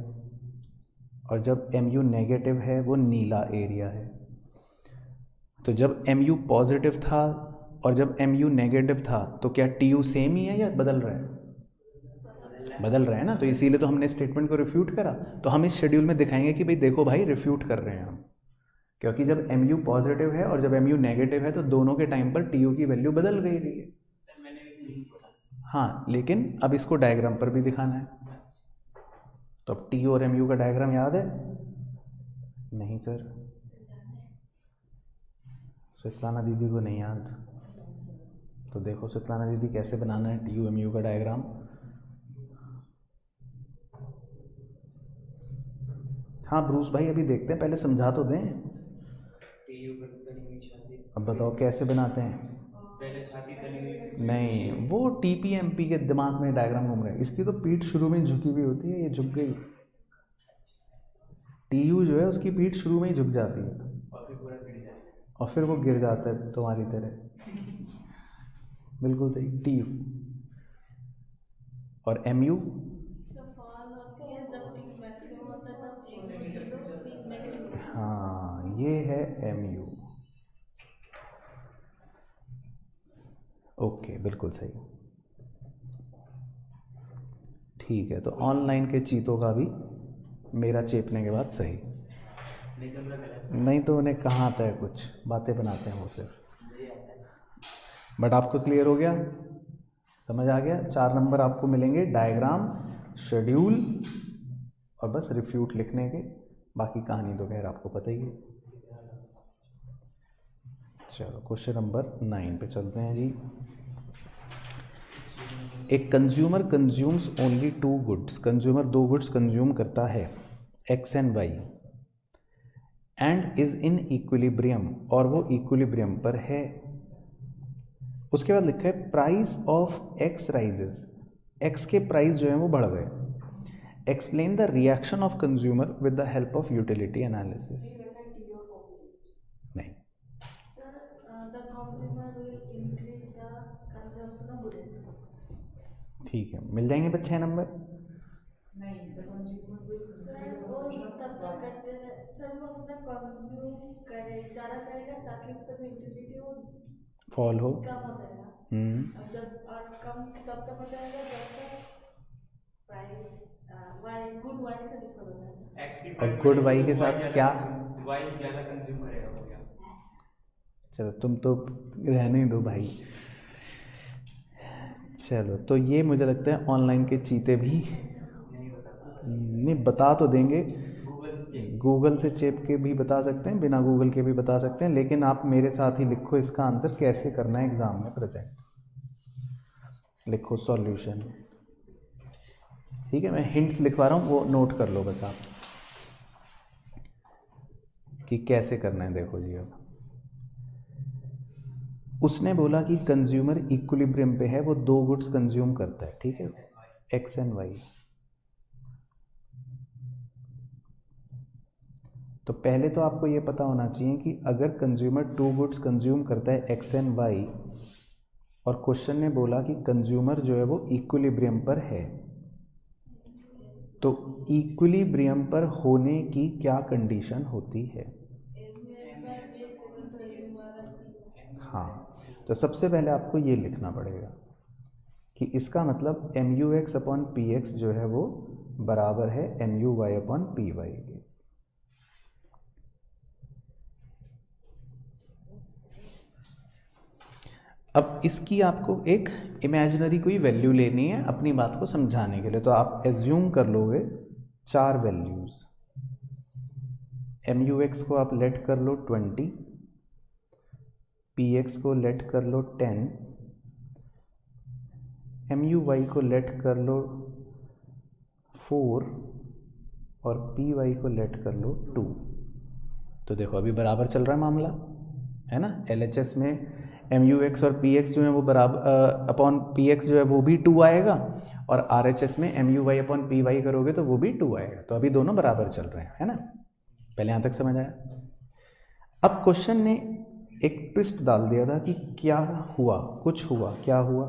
और जब MU नेगेटिव है वो नीला एरिया है। तो जब MU पॉजिटिव था और जब MU नेगेटिव था, तो क्या TU सेम ही है या बदल रहा है? बदल रहा है ना, तो इसीलिए तो हमने स्टेटमेंट को रिफ्यूट करा। तो हम इस शेड्यूल में दिखाएंगे कि भाई देखो भाई, रिफ्यूट कर रहे हैं हम, क्योंकि जब MU पॉजिटिव है और जब MU नेगेटिव है तो दोनों के टाइम पर TU की वैल्यू बदल गई रही है। हाँ, लेकिन अब इसको डायग्राम पर भी दिखाना है। तो अब TU और MU का डायग्राम याद है? नहीं सर, स्वेतलाना दीदी को नहीं याद। तो देखो स्वेतलाना दीदी कैसे बनाना है TU MU का डायग्राम। हाँ ब्रूस भाई, अभी देखते हैं, पहले समझा तो दें। अब बताओ कैसे बनाते हैं।
पहले छाती तनी हुई,
नहीं, वो TPMP के दिमाग में डायग्राम घूम रहे हैं। इसकी तो पीठ शुरू में झुकी हुई होती है, ये झुक गई। TU जो है उसकी पीठ शुरू में ही झुक जाती है
और फिर पूरा गिर जाए।
और फिर वो गिर जाता है तुम्हारी तरह। बिल्कुल सही, टी। और MU
जब फॉल होती है, जब टी मैक्सिमम होता है तब एक जीरो टी नेगेटिव।
हाँ, ये है MU। ओके, बिल्कुल सही। ठीक है, तो ऑनलाइन के चीतों का भी मेरा चेपने के बाद सही, नहीं तो उन्हें कहाँ आता है, कुछ बातें बनाते हैं वो सिर्फ। बट आपको क्लियर हो गया, समझ आ गया। 4 नंबर आपको मिलेंगे डायग्राम, शेड्यूल और बस रिफ्यूट लिखने के, बाकी कहानी तो खैर आपको पता ही है। चलो क्वेश्चन नंबर 9 पे चलते हैं जी। एक consumer consumes only 2 goods, consumer 2 goods consume करता है, X and Y, and is in equilibrium, और वो इक्विलिब्रियम पर है। उसके बाद लिखा है price of X rises, X के प्राइस जो है वो बढ़ गए। Explain the reaction of consumer with the help of utility analysis. नहीं,
The consumer will increase the consumption of goods.
ठीक है, मिल जाएंगे बस 6 नंबर।
सर वो तब तक करते हैं सर, वो अपना कंज्यूम करे ज़्यादा करेगा ताकि उसका जो यूटिलिटी वो
फॉल हो।
कम हो जाएगा। अब जब और कम तब तक हो जाएगा जब तक प्राइस वाई गुड वाई से इक्वल हो जाएगा।
और गुड वाई के साथ क्या,
वाई ज़्यादा कंज्यूम करेगा हो गया।
चलो तुम तो रहने ही दो भाई। चलो, तो ये मुझे लगता है ऑनलाइन के चीते भी नहीं बता तो देंगे, गूगल से चेप के भी बता सकते हैं, बिना गूगल के भी बता सकते हैं, लेकिन आप मेरे साथ ही लिखो इसका आंसर कैसे करना है एग्जाम में प्रेजेंट। लिखो सॉल्यूशन, ठीक है, मैं हिंट्स लिखवा रहा हूँ, वो नोट कर लो बस आप कि कैसे करना है। देखो जी, अब उसने बोला कि कंज्यूमर इक्विलिब्रियम पे है, वो 2 गुड्स कंज्यूम करता है, ठीक है, X एंड Y। तो पहले तो आपको ये पता होना चाहिए कि अगर कंज्यूमर 2 गुड्स कंज्यूम करता है X एंड Y, और क्वेश्चन ने बोला कि कंज्यूमर जो है वो इक्विलिब्रियम पर है, तो इक्विलिब्रियम पर होने की क्या कंडीशन होती है। हाँ, तो सबसे पहले आपको ये लिखना पड़ेगा कि इसका मतलब MUX/PX जो है वो बराबर है MUY/PY के। अब इसकी आपको एक इमेजिनरी कोई वैल्यू लेनी है अपनी बात को समझाने के लिए, तो आप एज्यूम कर लोगे 4 वैल्यूज। MUX को आप लेट कर लो 20, PX को लेट कर लो 10, MUY को लेट कर लो 4 और PY को लेट कर लो 2। तो देखो अभी बराबर चल रहा है मामला, है ना। LHS में MUX और PX जो है वो बराबर अपॉन PX जो है वो भी 2 आएगा, और RHS में MUY/PY करोगे तो वो भी 2 आएगा। तो अभी दोनों बराबर चल रहे हैं, है ना। पहले यहाँ तक समझ आया। अब क्वेश्चन ने एक ट्विस्ट डाल दिया था कि क्या हुआ, कुछ हुआ, क्या हुआ।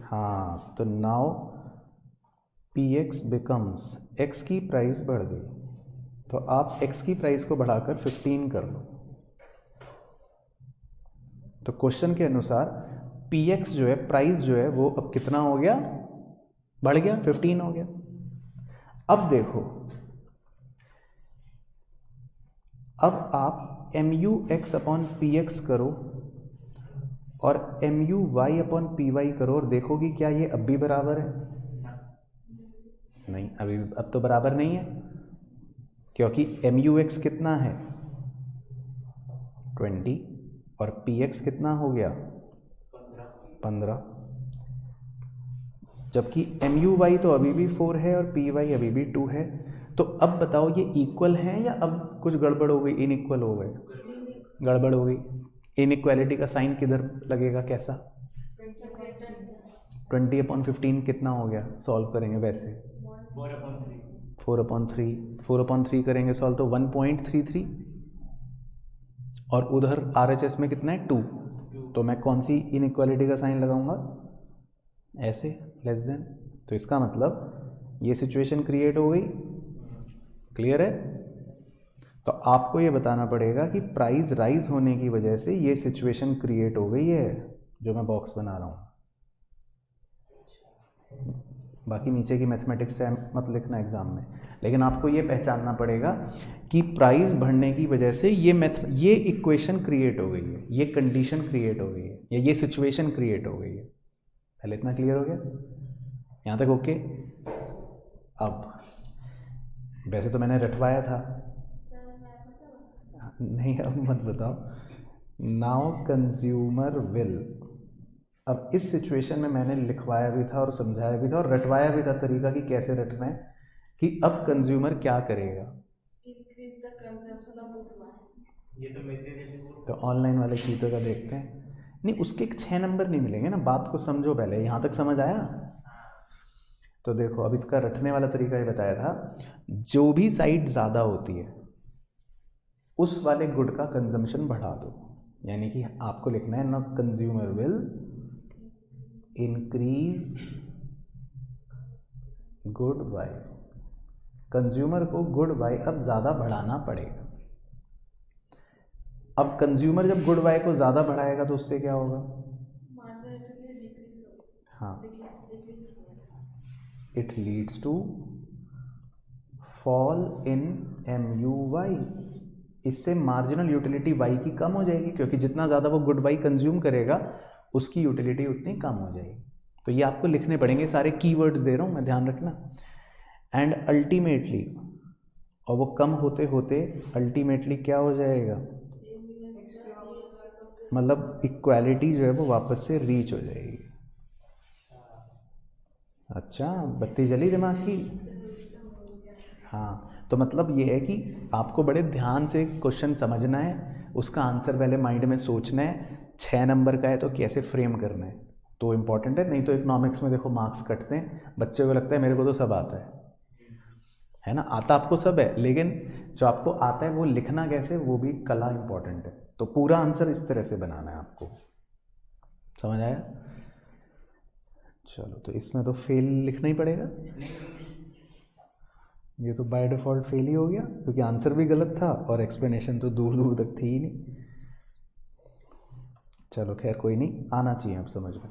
हाँ, तो नाउ PX बिकम्स, X की प्राइस बढ़ गई, तो आप X की प्राइस को बढ़ाकर 15 कर लो। तो क्वेश्चन के अनुसार PX जो है, प्राइस जो है वो अब कितना हो गया, बढ़ गया, 15 हो गया। अब देखो, अब आप MUX/PX करो और MUY/PY करो और देखो कि क्या ये अब भी बराबर है। नहीं, अभी अब तो बराबर नहीं है, क्योंकि MUX कितना है 20 और PX कितना हो गया 15, जबकि MUY तो अभी भी 4 है और PY अभी भी 2 है। तो अब बताओ ये इक्वल है या अब कुछ गड़बड़ हो गई, इनइक्वल हो गए, गड़बड़ हो गई। इनइक्वालिटी का साइन किधर लगेगा, कैसा, 20/15 कितना हो गया, सॉल्व करेंगे वैसे 4/3 करेंगे सॉल्व तो 1.33, और उधर RHS में कितना है 2, तो मैं कौन सी इनइक्वालिटी का साइन लगाऊंगा, ऐसे, लेस देन। तो इसका मतलब ये सिचुएशन क्रिएट हो गई, क्लियर है। तो आपको ये बताना पड़ेगा कि प्राइस राइज होने की वजह से ये सिचुएशन क्रिएट हो गई है जो मैं बॉक्स बना रहा हूँ। बाकी नीचे की मैथमेटिक्स टाइम मत लिखना एग्जाम में, लेकिन आपको ये पहचानना पड़ेगा कि प्राइस बढ़ने की वजह से ये इक्वेशन क्रिएट हो गई है, ये कंडीशन क्रिएट हो गई है, या ये सिचुएशन क्रिएट हो गई है। पहले इतना क्लियर हो गया, यहाँ तक ओके। अब वैसे तो मैंने रटवाया था, नहीं अब मत बताओ। नाउ कंज्यूमर विल, अब इस सिचुएशन में मैंने लिखवाया भी था और समझाया भी था और रटवाया भी था तरीका कि कैसे रटना है, कि अब कंज्यूमर क्या करेगा।
ये तो मेरे
तो ऑनलाइन वाले चीज़ों का देखते हैं। नहीं, उसके 6 नंबर नहीं मिलेंगे ना, बात को समझो पहले। यहाँ तक समझ आया? तो देखो, अब इसका रटने वाला तरीका ये बताया था, जो भी साइड ज़्यादा होती है उस वाले गुड का कंजम्पशन बढ़ा दो। यानी कि आपको लिखना है, ना consumer will increase good buy, consumer को गुड बाय अब ज़्यादा बढ़ाना पड़ेगा। अब कंज्यूमर जब गुड बाय को ज़्यादा बढ़ाएगा तो उससे क्या होगा? हाँ, it leads to fall in MUY। इससे मार्जिनल यूटिलिटी Y की कम हो जाएगी, क्योंकि जितना ज़्यादा वो गुड बाय कंज्यूम करेगा उसकी यूटिलिटी उतनी कम हो जाएगी। तो ये आपको लिखने पड़ेंगे, सारे कीवर्ड्स दे रहा हूँ मैं, ध्यान रखना। एंड अल्टीमेटली, और वो कम होते होते अल्टीमेटली क्या हो जाएगा, मतलब इक्वालिटी जो है वो वापस से रीच हो जाएगी। अच्छा, बत्ती जली दिमाग की? हाँ, तो मतलब ये है कि आपको बड़े ध्यान से क्वेश्चन समझना है, उसका आंसर पहले माइंड में सोचना है। 6 नंबर का है तो कैसे फ्रेम करना है तो इम्पॉर्टेंट है। नहीं तो इकोनॉमिक्स में देखो मार्क्स कटते हैं, बच्चे को लगता है मेरे को तो सब आता है ना। आता आपको सब है, लेकिन जो आपको आता है वो लिखना कैसे, वो भी कला इम्पॉर्टेंट है। तो पूरा आंसर इस तरह से बनाना है आपको, समझ आया? चलो, तो इसमें तो फेल लिखना ही पड़ेगा। ये तो बाय डिफ़ॉल्ट फेल ही हो गया, क्योंकि आंसर भी गलत था और एक्सप्लेनेशन तो दूर दूर तक थी ही नहीं। चलो खैर कोई नहीं, आना चाहिए अब समझ में।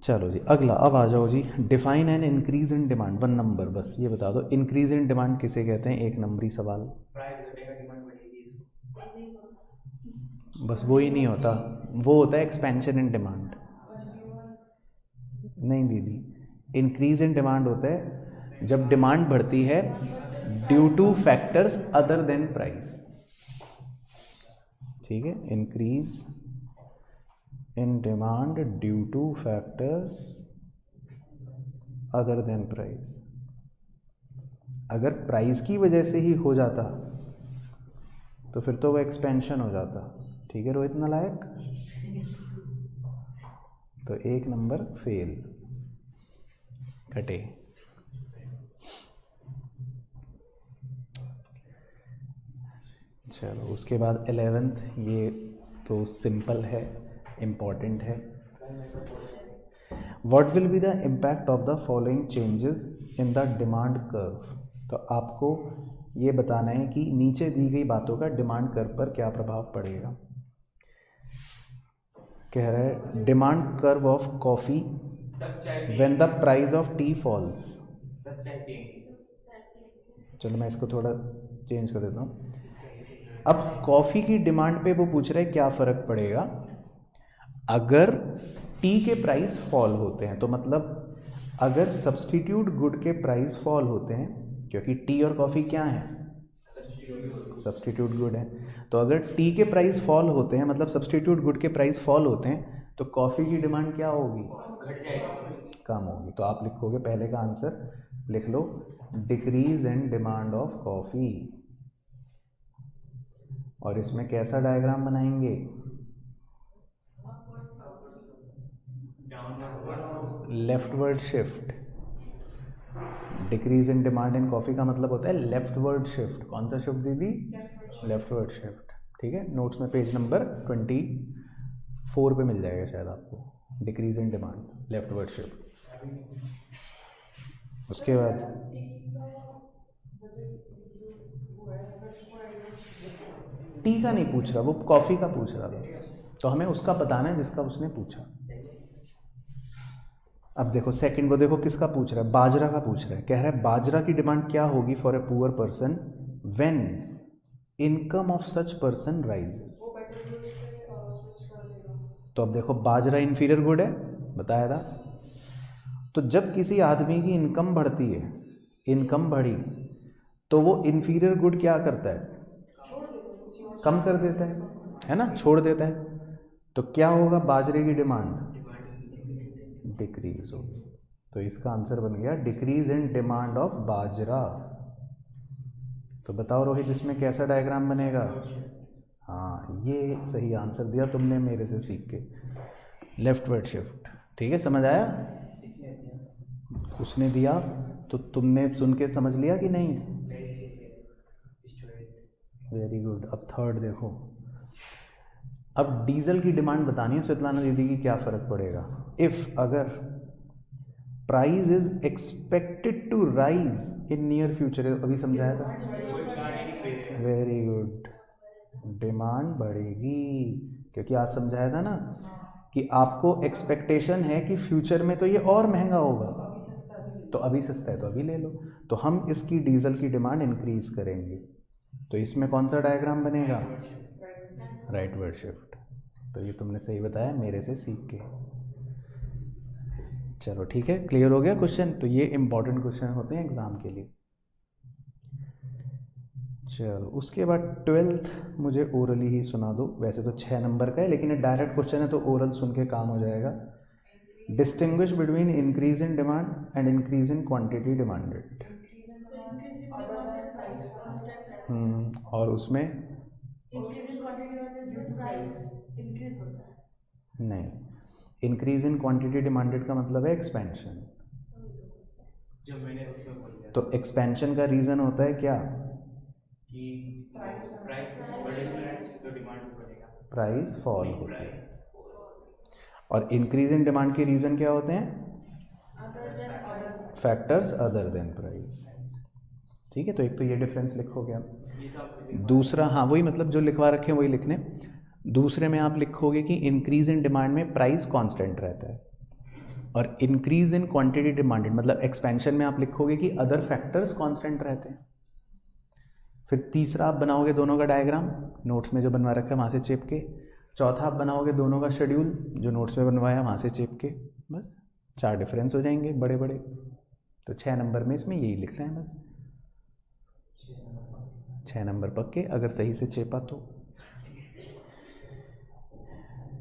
चलो जी, अगला अब आ जाओ जी। Define an increase in demand, 1 number, बस ये बता दो इंक्रीज इन डिमांड किसे कहते हैं, 1 नंबरी सवाल।
प्राइस घटेगा, डिमांड बढ़ेगी इसको।
बस वो ही नहीं होता, वो होता है एक्सपेंशन इन डिमांड। नहीं दीदी, इंक्रीज इन डिमांड होता है जब डिमांड बढ़ती है due two factors other than price. ठीक है, increase in demand due two factors other than price. अगर प्राइस की वजह से ही हो जाता तो फिर तो वो एक्सपेंशन हो जाता। ठीक है रोहित नालायक, तो 1 नंबर फेल, कटे। चलो उसके बाद 11th, ये तो सिंपल है, इम्पॉर्टेंट है। What will be the impact of the following changes in the demand curve. तो आपको ये बताना है कि नीचे दी गई बातों का डिमांड कर्व पर क्या प्रभाव पड़ेगा। कह रहा है demand curve of coffee when the price of tea falls.
सब चाय पियेंगे।
चलो मैं इसको थोड़ा चेंज कर देता हूँ। अब कॉफ़ी की डिमांड पे वो पूछ रहे हैं क्या फ़र्क पड़ेगा अगर टी के प्राइस फॉल होते हैं। तो मतलब अगर सब्स्टिट्यूट गुड के प्राइस फॉल होते हैं, क्योंकि टी और कॉफ़ी क्या है, सब्स्टिट्यूट गुड है, तो अगर टी के प्राइस फॉल होते हैं मतलब सब्स्टिट्यूट गुड के प्राइस फॉल होते हैं, तो कॉफ़ी की डिमांड क्या होगी,
घट जाएगी,
कम होगी। तो आप लिखोगे पहले का आंसर, लिख लो decrease in demand of coffee. और इसमें कैसा डायग्राम बनाएंगे, leftward shift. Decrease in demand in coffee का मतलब होता है लेफ्टवर्ड शिफ्ट। कौन सा शिफ्ट दीदी, लेफ्टवर्ड शिफ्ट। ठीक है, नोट्स में पेज नंबर 24 पे मिल जाएगा शायद आपको, decrease in demand leftward shift. उसके बाद टी का नहीं पूछ रहा, वो कॉफ़ी का पूछ रहा था, तो हमें उसका बताना है जिसका उसने पूछा। अब देखो सेकंड, वो देखो किसका पूछ रहा है, बाजरा का पूछ रहा है। कह रहा है बाजरा की डिमांड क्या होगी for a poor person when income of such person rises. तो अब देखो बाजरा इन्फीरियर गुड है, बताया था। तो जब किसी आदमी की इनकम बढ़ती है, इनकम बढ़ी, तो वो इन्फीरियर गुड क्या करता है, कम कर देता है ना, छोड़ देता है। तो क्या होगा, बाजरे की डिमांड डिक्रीज होगी। तो इसका आंसर बन गया डिक्रीज इन डिमांड ऑफ बाजरा। तो बताओ रोहित, इसमें कैसा डायग्राम बनेगा? हाँ, ये सही आंसर दिया तुमने मेरे से सीख के, लेफ्टवर्ड शिफ्ट। ठीक है, समझ आया? उसने दिया तो तुमने सुन के समझ लिया कि नहीं? Very good. अब थर्ड देखो, अब डीजल की डिमांड बतानी है स्वेतलाना दीदी की, क्या फ़र्क पड़ेगा इफ़ अगर price is expected to rise in near future. अभी समझाया था, वेरी गुड, डिमांड बढ़ेगी, क्योंकि आज समझाया था ना कि आपको एक्सपेक्टेशन है कि फ्यूचर में तो ये और महंगा होगा, तो अभी सस्ता है तो अभी ले लो। तो हम इसकी डीजल की डिमांड इंक्रीज करेंगे। तो इसमें कौन सा डायग्राम बनेगा? Rightward shift. तो ये तुमने सही बताया मेरे से सीख के। चलो ठीक है, क्लियर हो गया क्वेश्चन। तो ये इंपॉर्टेंट क्वेश्चन होते हैं एग्जाम के लिए। चलो उसके बाद 12th मुझे ओरली ही सुना दो। वैसे तो 6 नंबर का है, लेकिन ये डायरेक्ट क्वेश्चन है तो ओरल सुन के काम हो जाएगा। Distinguish between increase in demand and increase in quantity demanded. और उसमें नहीं, इंक्रीज इन क्वांटिटी डिमांडेड का मतलब है एक्सपेंशन।
जो मैंने उसमें बोल दिया,
तो एक्सपेंशन का रीज़न होता है क्या?
कि प्राइस बढ़ेगी तो डिमांड भी बढ़ेगा,
प्राइस फॉल होती है। और इंक्रीज इन डिमांड के रीज़न क्या होते हैं? Factors other than price. ठीक है, तो एक तो ये डिफरेंस लिखोगे आप। दूसरा, हाँ वही, मतलब जो लिखवा रखे हैं वही लिखने। दूसरे में आप लिखोगे कि इंक्रीज इन डिमांड में प्राइस कांस्टेंट रहता है, और इंक्रीज इन क्वांटिटी डिमांडेड मतलब एक्सपेंशन में आप लिखोगे कि अदर फैक्टर्स कांस्टेंट रहते हैं। फिर तीसरा आप बनाओगे दोनों का डायग्राम, नोट्स में जो बनवा रखा है वहाँ से चेप के। चौथा आप बनाओगे दोनों का शेड्यूल, जो नोट्स में बनवाया वहाँ से चेप के। बस 4 डिफरेंस हो जाएंगे बड़े बड़े। तो 6 नंबर में इसमें यही लिख रहे हैं बस, 6 नंबर पक्के अगर सही से चेपा तो।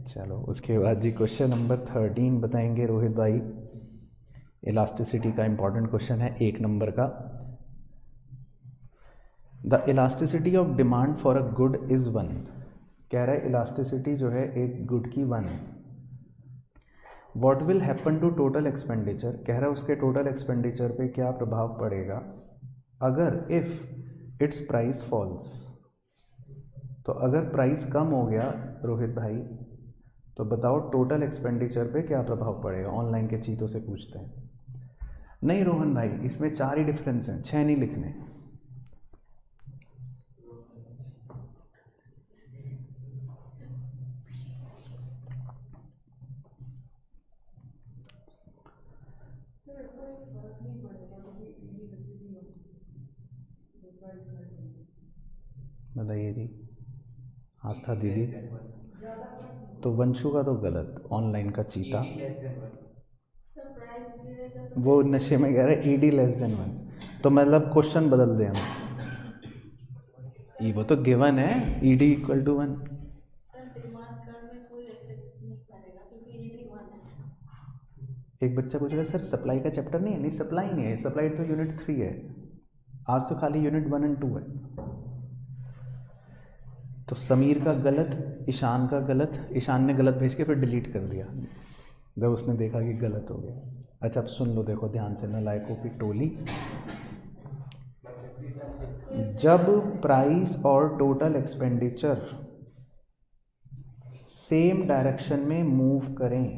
चलो उसके बाद जी क्वेश्चन नंबर 13 बताएंगे रोहित भाई। इलास्टिसिटी का इंपॉर्टेंट क्वेश्चन है 1 नंबर का। The elasticity of demand for a good is 1। कह रहा है इलास्टिसिटी जो है एक गुड की 1 है। What will happen to total expenditure. कह रहा है उसके टोटल एक्सपेंडिचर पे क्या प्रभाव पड़ेगा अगर इफ़ इट्स प्राइस फॉल्स। तो अगर प्राइस कम हो गया रोहित भाई, तो बताओ टोटल एक्सपेंडिचर पे क्या प्रभाव पड़ेगा। ऑनलाइन के चीतों से पूछते हैं। नहीं रोहन भाई, इसमें 4 ही डिफरेंस हैं, 6 नहीं लिखने। बताइए जी, आस्था दीदी। तो वंशु का तो गलत, ऑनलाइन का चीता वो नशे में कह रहा है ईडी लेस देन 1। तो मतलब क्वेश्चन बदल दें हम, ये वो तो गिवन है ईडी इक्वल टू 1। एक बच्चा पूछ रहा है सर सप्लाई का चैप्टर नहीं है। नहीं, सप्लाई नहीं है, सप्लाई तो यूनिट 3 है। आज तो खाली यूनिट 1 और 2 है। तो समीर का गलत, ईशान का गलत। ईशान ने गलत भेज के फिर डिलीट कर दिया जब उसने देखा कि गलत हो गया। अच्छा अब सुन लो, देखो ध्यान से, नालायकों की टोली। जब प्राइस और टोटल एक्सपेंडिचर सेम डायरेक्शन में मूव करें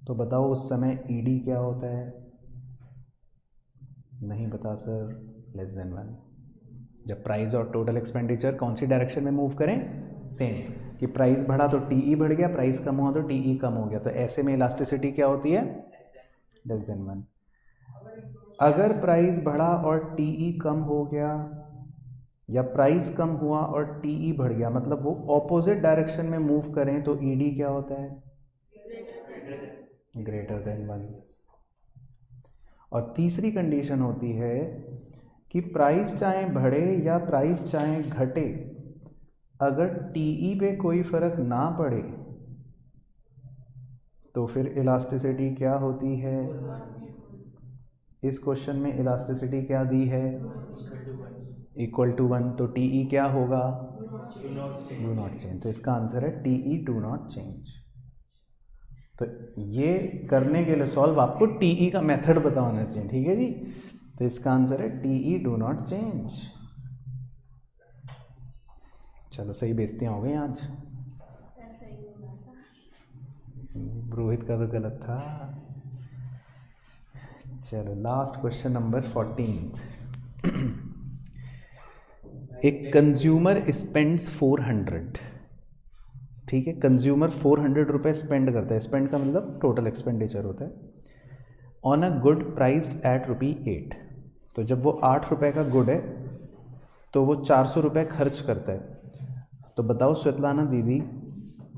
तो बताओ उस समय ईडी क्या होता है? नहीं पता सर, लेस देन 1। जब प्राइस और टोटल एक्सपेंडिचर कौन सी डायरेक्शन में मूव करें? सेम। कि प्राइस बढ़ा तो टीई बढ़ गया, प्राइस कम हुआ तो टीई कम हो गया, तो ऐसे में इलास्टिसिटी क्या होती है? Less than 1। अगर प्राइस बढ़ा और टीई कम हो गया या प्राइस कम हुआ और टीई बढ़ गया, मतलब वो ऑपोजिट डायरेक्शन में मूव करें तो ईडी क्या होता है? Greater than 1। और तीसरी कंडीशन होती है कि प्राइस चाहे बढ़े या प्राइस चाहे घटे, अगर टीई पे कोई फर्क ना पड़े तो फिर इलास्टिसिटी क्या होती है? इस क्वेश्चन में इलास्टिसिटी क्या दी है? Equal to 1। तो टीई क्या होगा? Do not change. तो इसका आंसर है टीई डू नॉट चेंज। तो ये करने के लिए सॉल्व आपको टीई का मेथड पता होना चाहिए, ठीक है जी। तो इसका आंसर है टीई डू नॉट चेंज। चलो सही बेइज्जतियां हो गई आज। रोहित का तो गलत था। चलो लास्ट क्वेश्चन नंबर 14। एक कंज्यूमर स्पेंड्स 400, ठीक है। कंज्यूमर 400 रुपये स्पेंड करता है, स्पेंड का मतलब टोटल एक्सपेंडिचर होता है, on a good priced eight ₹8। तो जब वो 8 रुपये का गुड है तो वो 400 रुपये खर्च करता है। तो बताओ स्वेतलाना दीदी,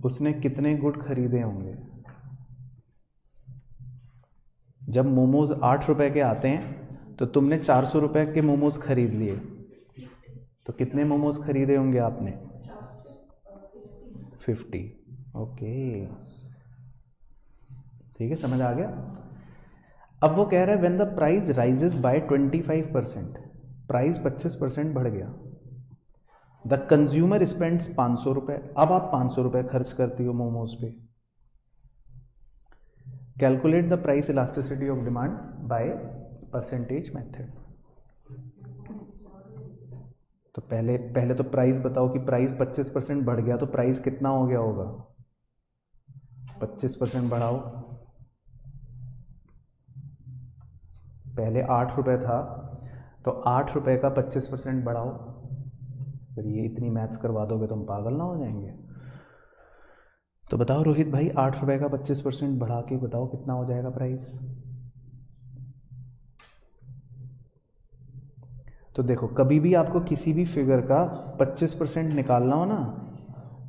उसने कितने गुड खरीदे होंगे? जब मोमोज 8 रुपये के आते हैं तो तुमने 400 रुपये के मोमोज खरीद लिए, तो कितने मोमोज खरीदे होंगे आपने? 50। ओके, ठीक है, समझ आ गया। अब वो कह रहा है when the price rises by 25%, price 25% बढ़ गया, द कंज्यूमर स्पेंड्स 500 रुपये। अब आप 500 रुपये खर्च करती हो मोमोज पे। Calculate the price elasticity of demand by percentage method. तो पहले तो प्राइस बताओ कि प्राइस 25% बढ़ गया तो प्राइस कितना हो गया होगा? 25% बढ़ाओ। पहले 8 रुपये था तो 8 रुपये का 25% बढ़ाओ। सर ये इतनी मैथ्स करवा दोगे तो हम पागल ना हो जाएंगे। तो बताओ रोहित भाई, 8 रुपये का 25% बढ़ा के बताओ कितना हो जाएगा प्राइस? तो देखो, कभी भी आपको किसी भी फिगर का 25% निकालना हो ना,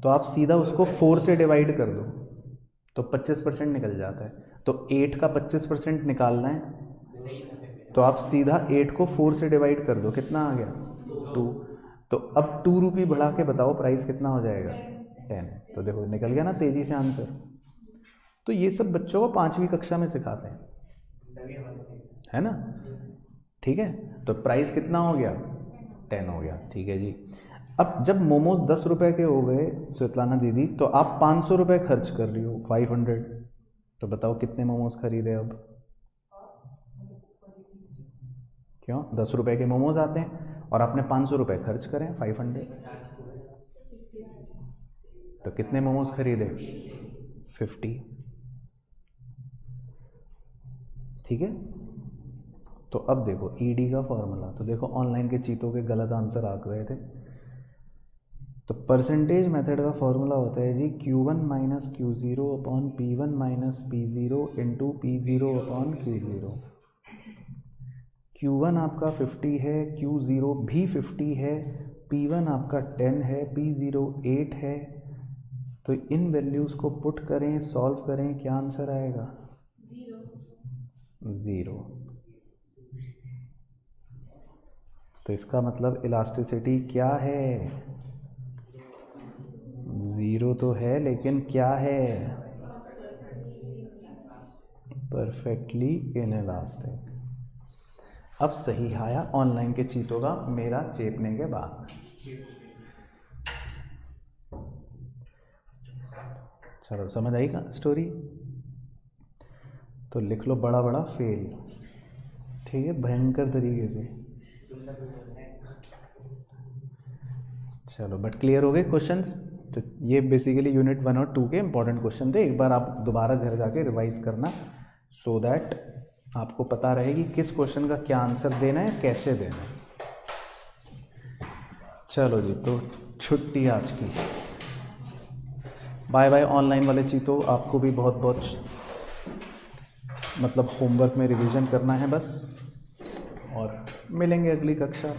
तो आप सीधा उसको 4 से डिवाइड कर दो तो 25% निकल जाता है। तो 8 का 25% निकालना है तो आप सीधा 8 को 4 से डिवाइड कर दो, कितना आ गया? 2। तो अब 2 रुपये बढ़ा के बताओ प्राइस कितना हो जाएगा? 10। तो देखो निकल गया ना तेजी से आंसर। तो ये सब बच्चों को 5वीं कक्षा में सिखाते हैं, है ना, ठीक है। तो प्राइस कितना हो गया? 10 हो गया, ठीक है जी। अब जब मोमोज 10 रुपये के हो गए स्वेतलाना दीदी, तो आप 500 रुपये खर्च कर रही हो, 500। तो बताओ कितने मोमोज खरीदे अब? क्यों? 10 रुपये के मोमोज आते हैं और आपने 500 रुपये खर्च करें, 500। तो कितने मोमोज खरीदे? 50, ठीक है। तो अब देखो ईडी का फॉर्मूला, तो देखो ऑनलाइन के चीतों के गलत आंसर आ गए थे। तो परसेंटेज मेथड का फॉर्मूला होता है जी Q1 minus Q0 upon P1 minus P0 into P0 upon Q0। Q1 आपका 50 है, Q0 भी 50 है, P1 आपका 10 है, P0 8 है। तो इन वैल्यूज़ को पुट करें, सॉल्व करें, क्या आंसर आएगा? 0। तो इसका मतलब इलास्टिसिटी क्या है? 0 तो है, लेकिन क्या है? Perfectly inelastic. अब सही आया ऑनलाइन के चीतों का मेरा चेपने के बाद। चलो समझ आई का स्टोरी? तो लिख लो बड़ा बड़ा फेल, ठीक है, भयंकर तरीके से। चलो बट क्लियर हो गए क्वेश्चंस? तो ये बेसिकली यूनिट 1 और 2 के इंपॉर्टेंट क्वेश्चन थे। एक बार आप दोबारा घर जाके रिवाइज करना सो दैट आपको पता रहे कि किस क्वेश्चन का क्या आंसर देना है, कैसे देना है। चलो जी, तो छुट्टी आज की, बाय बाय। ऑनलाइन वाले चीतों, आपको भी बहुत बहुत मतलब होमवर्क में रिवीजन करना है बस, और मिलेंगे अगली कक्षा।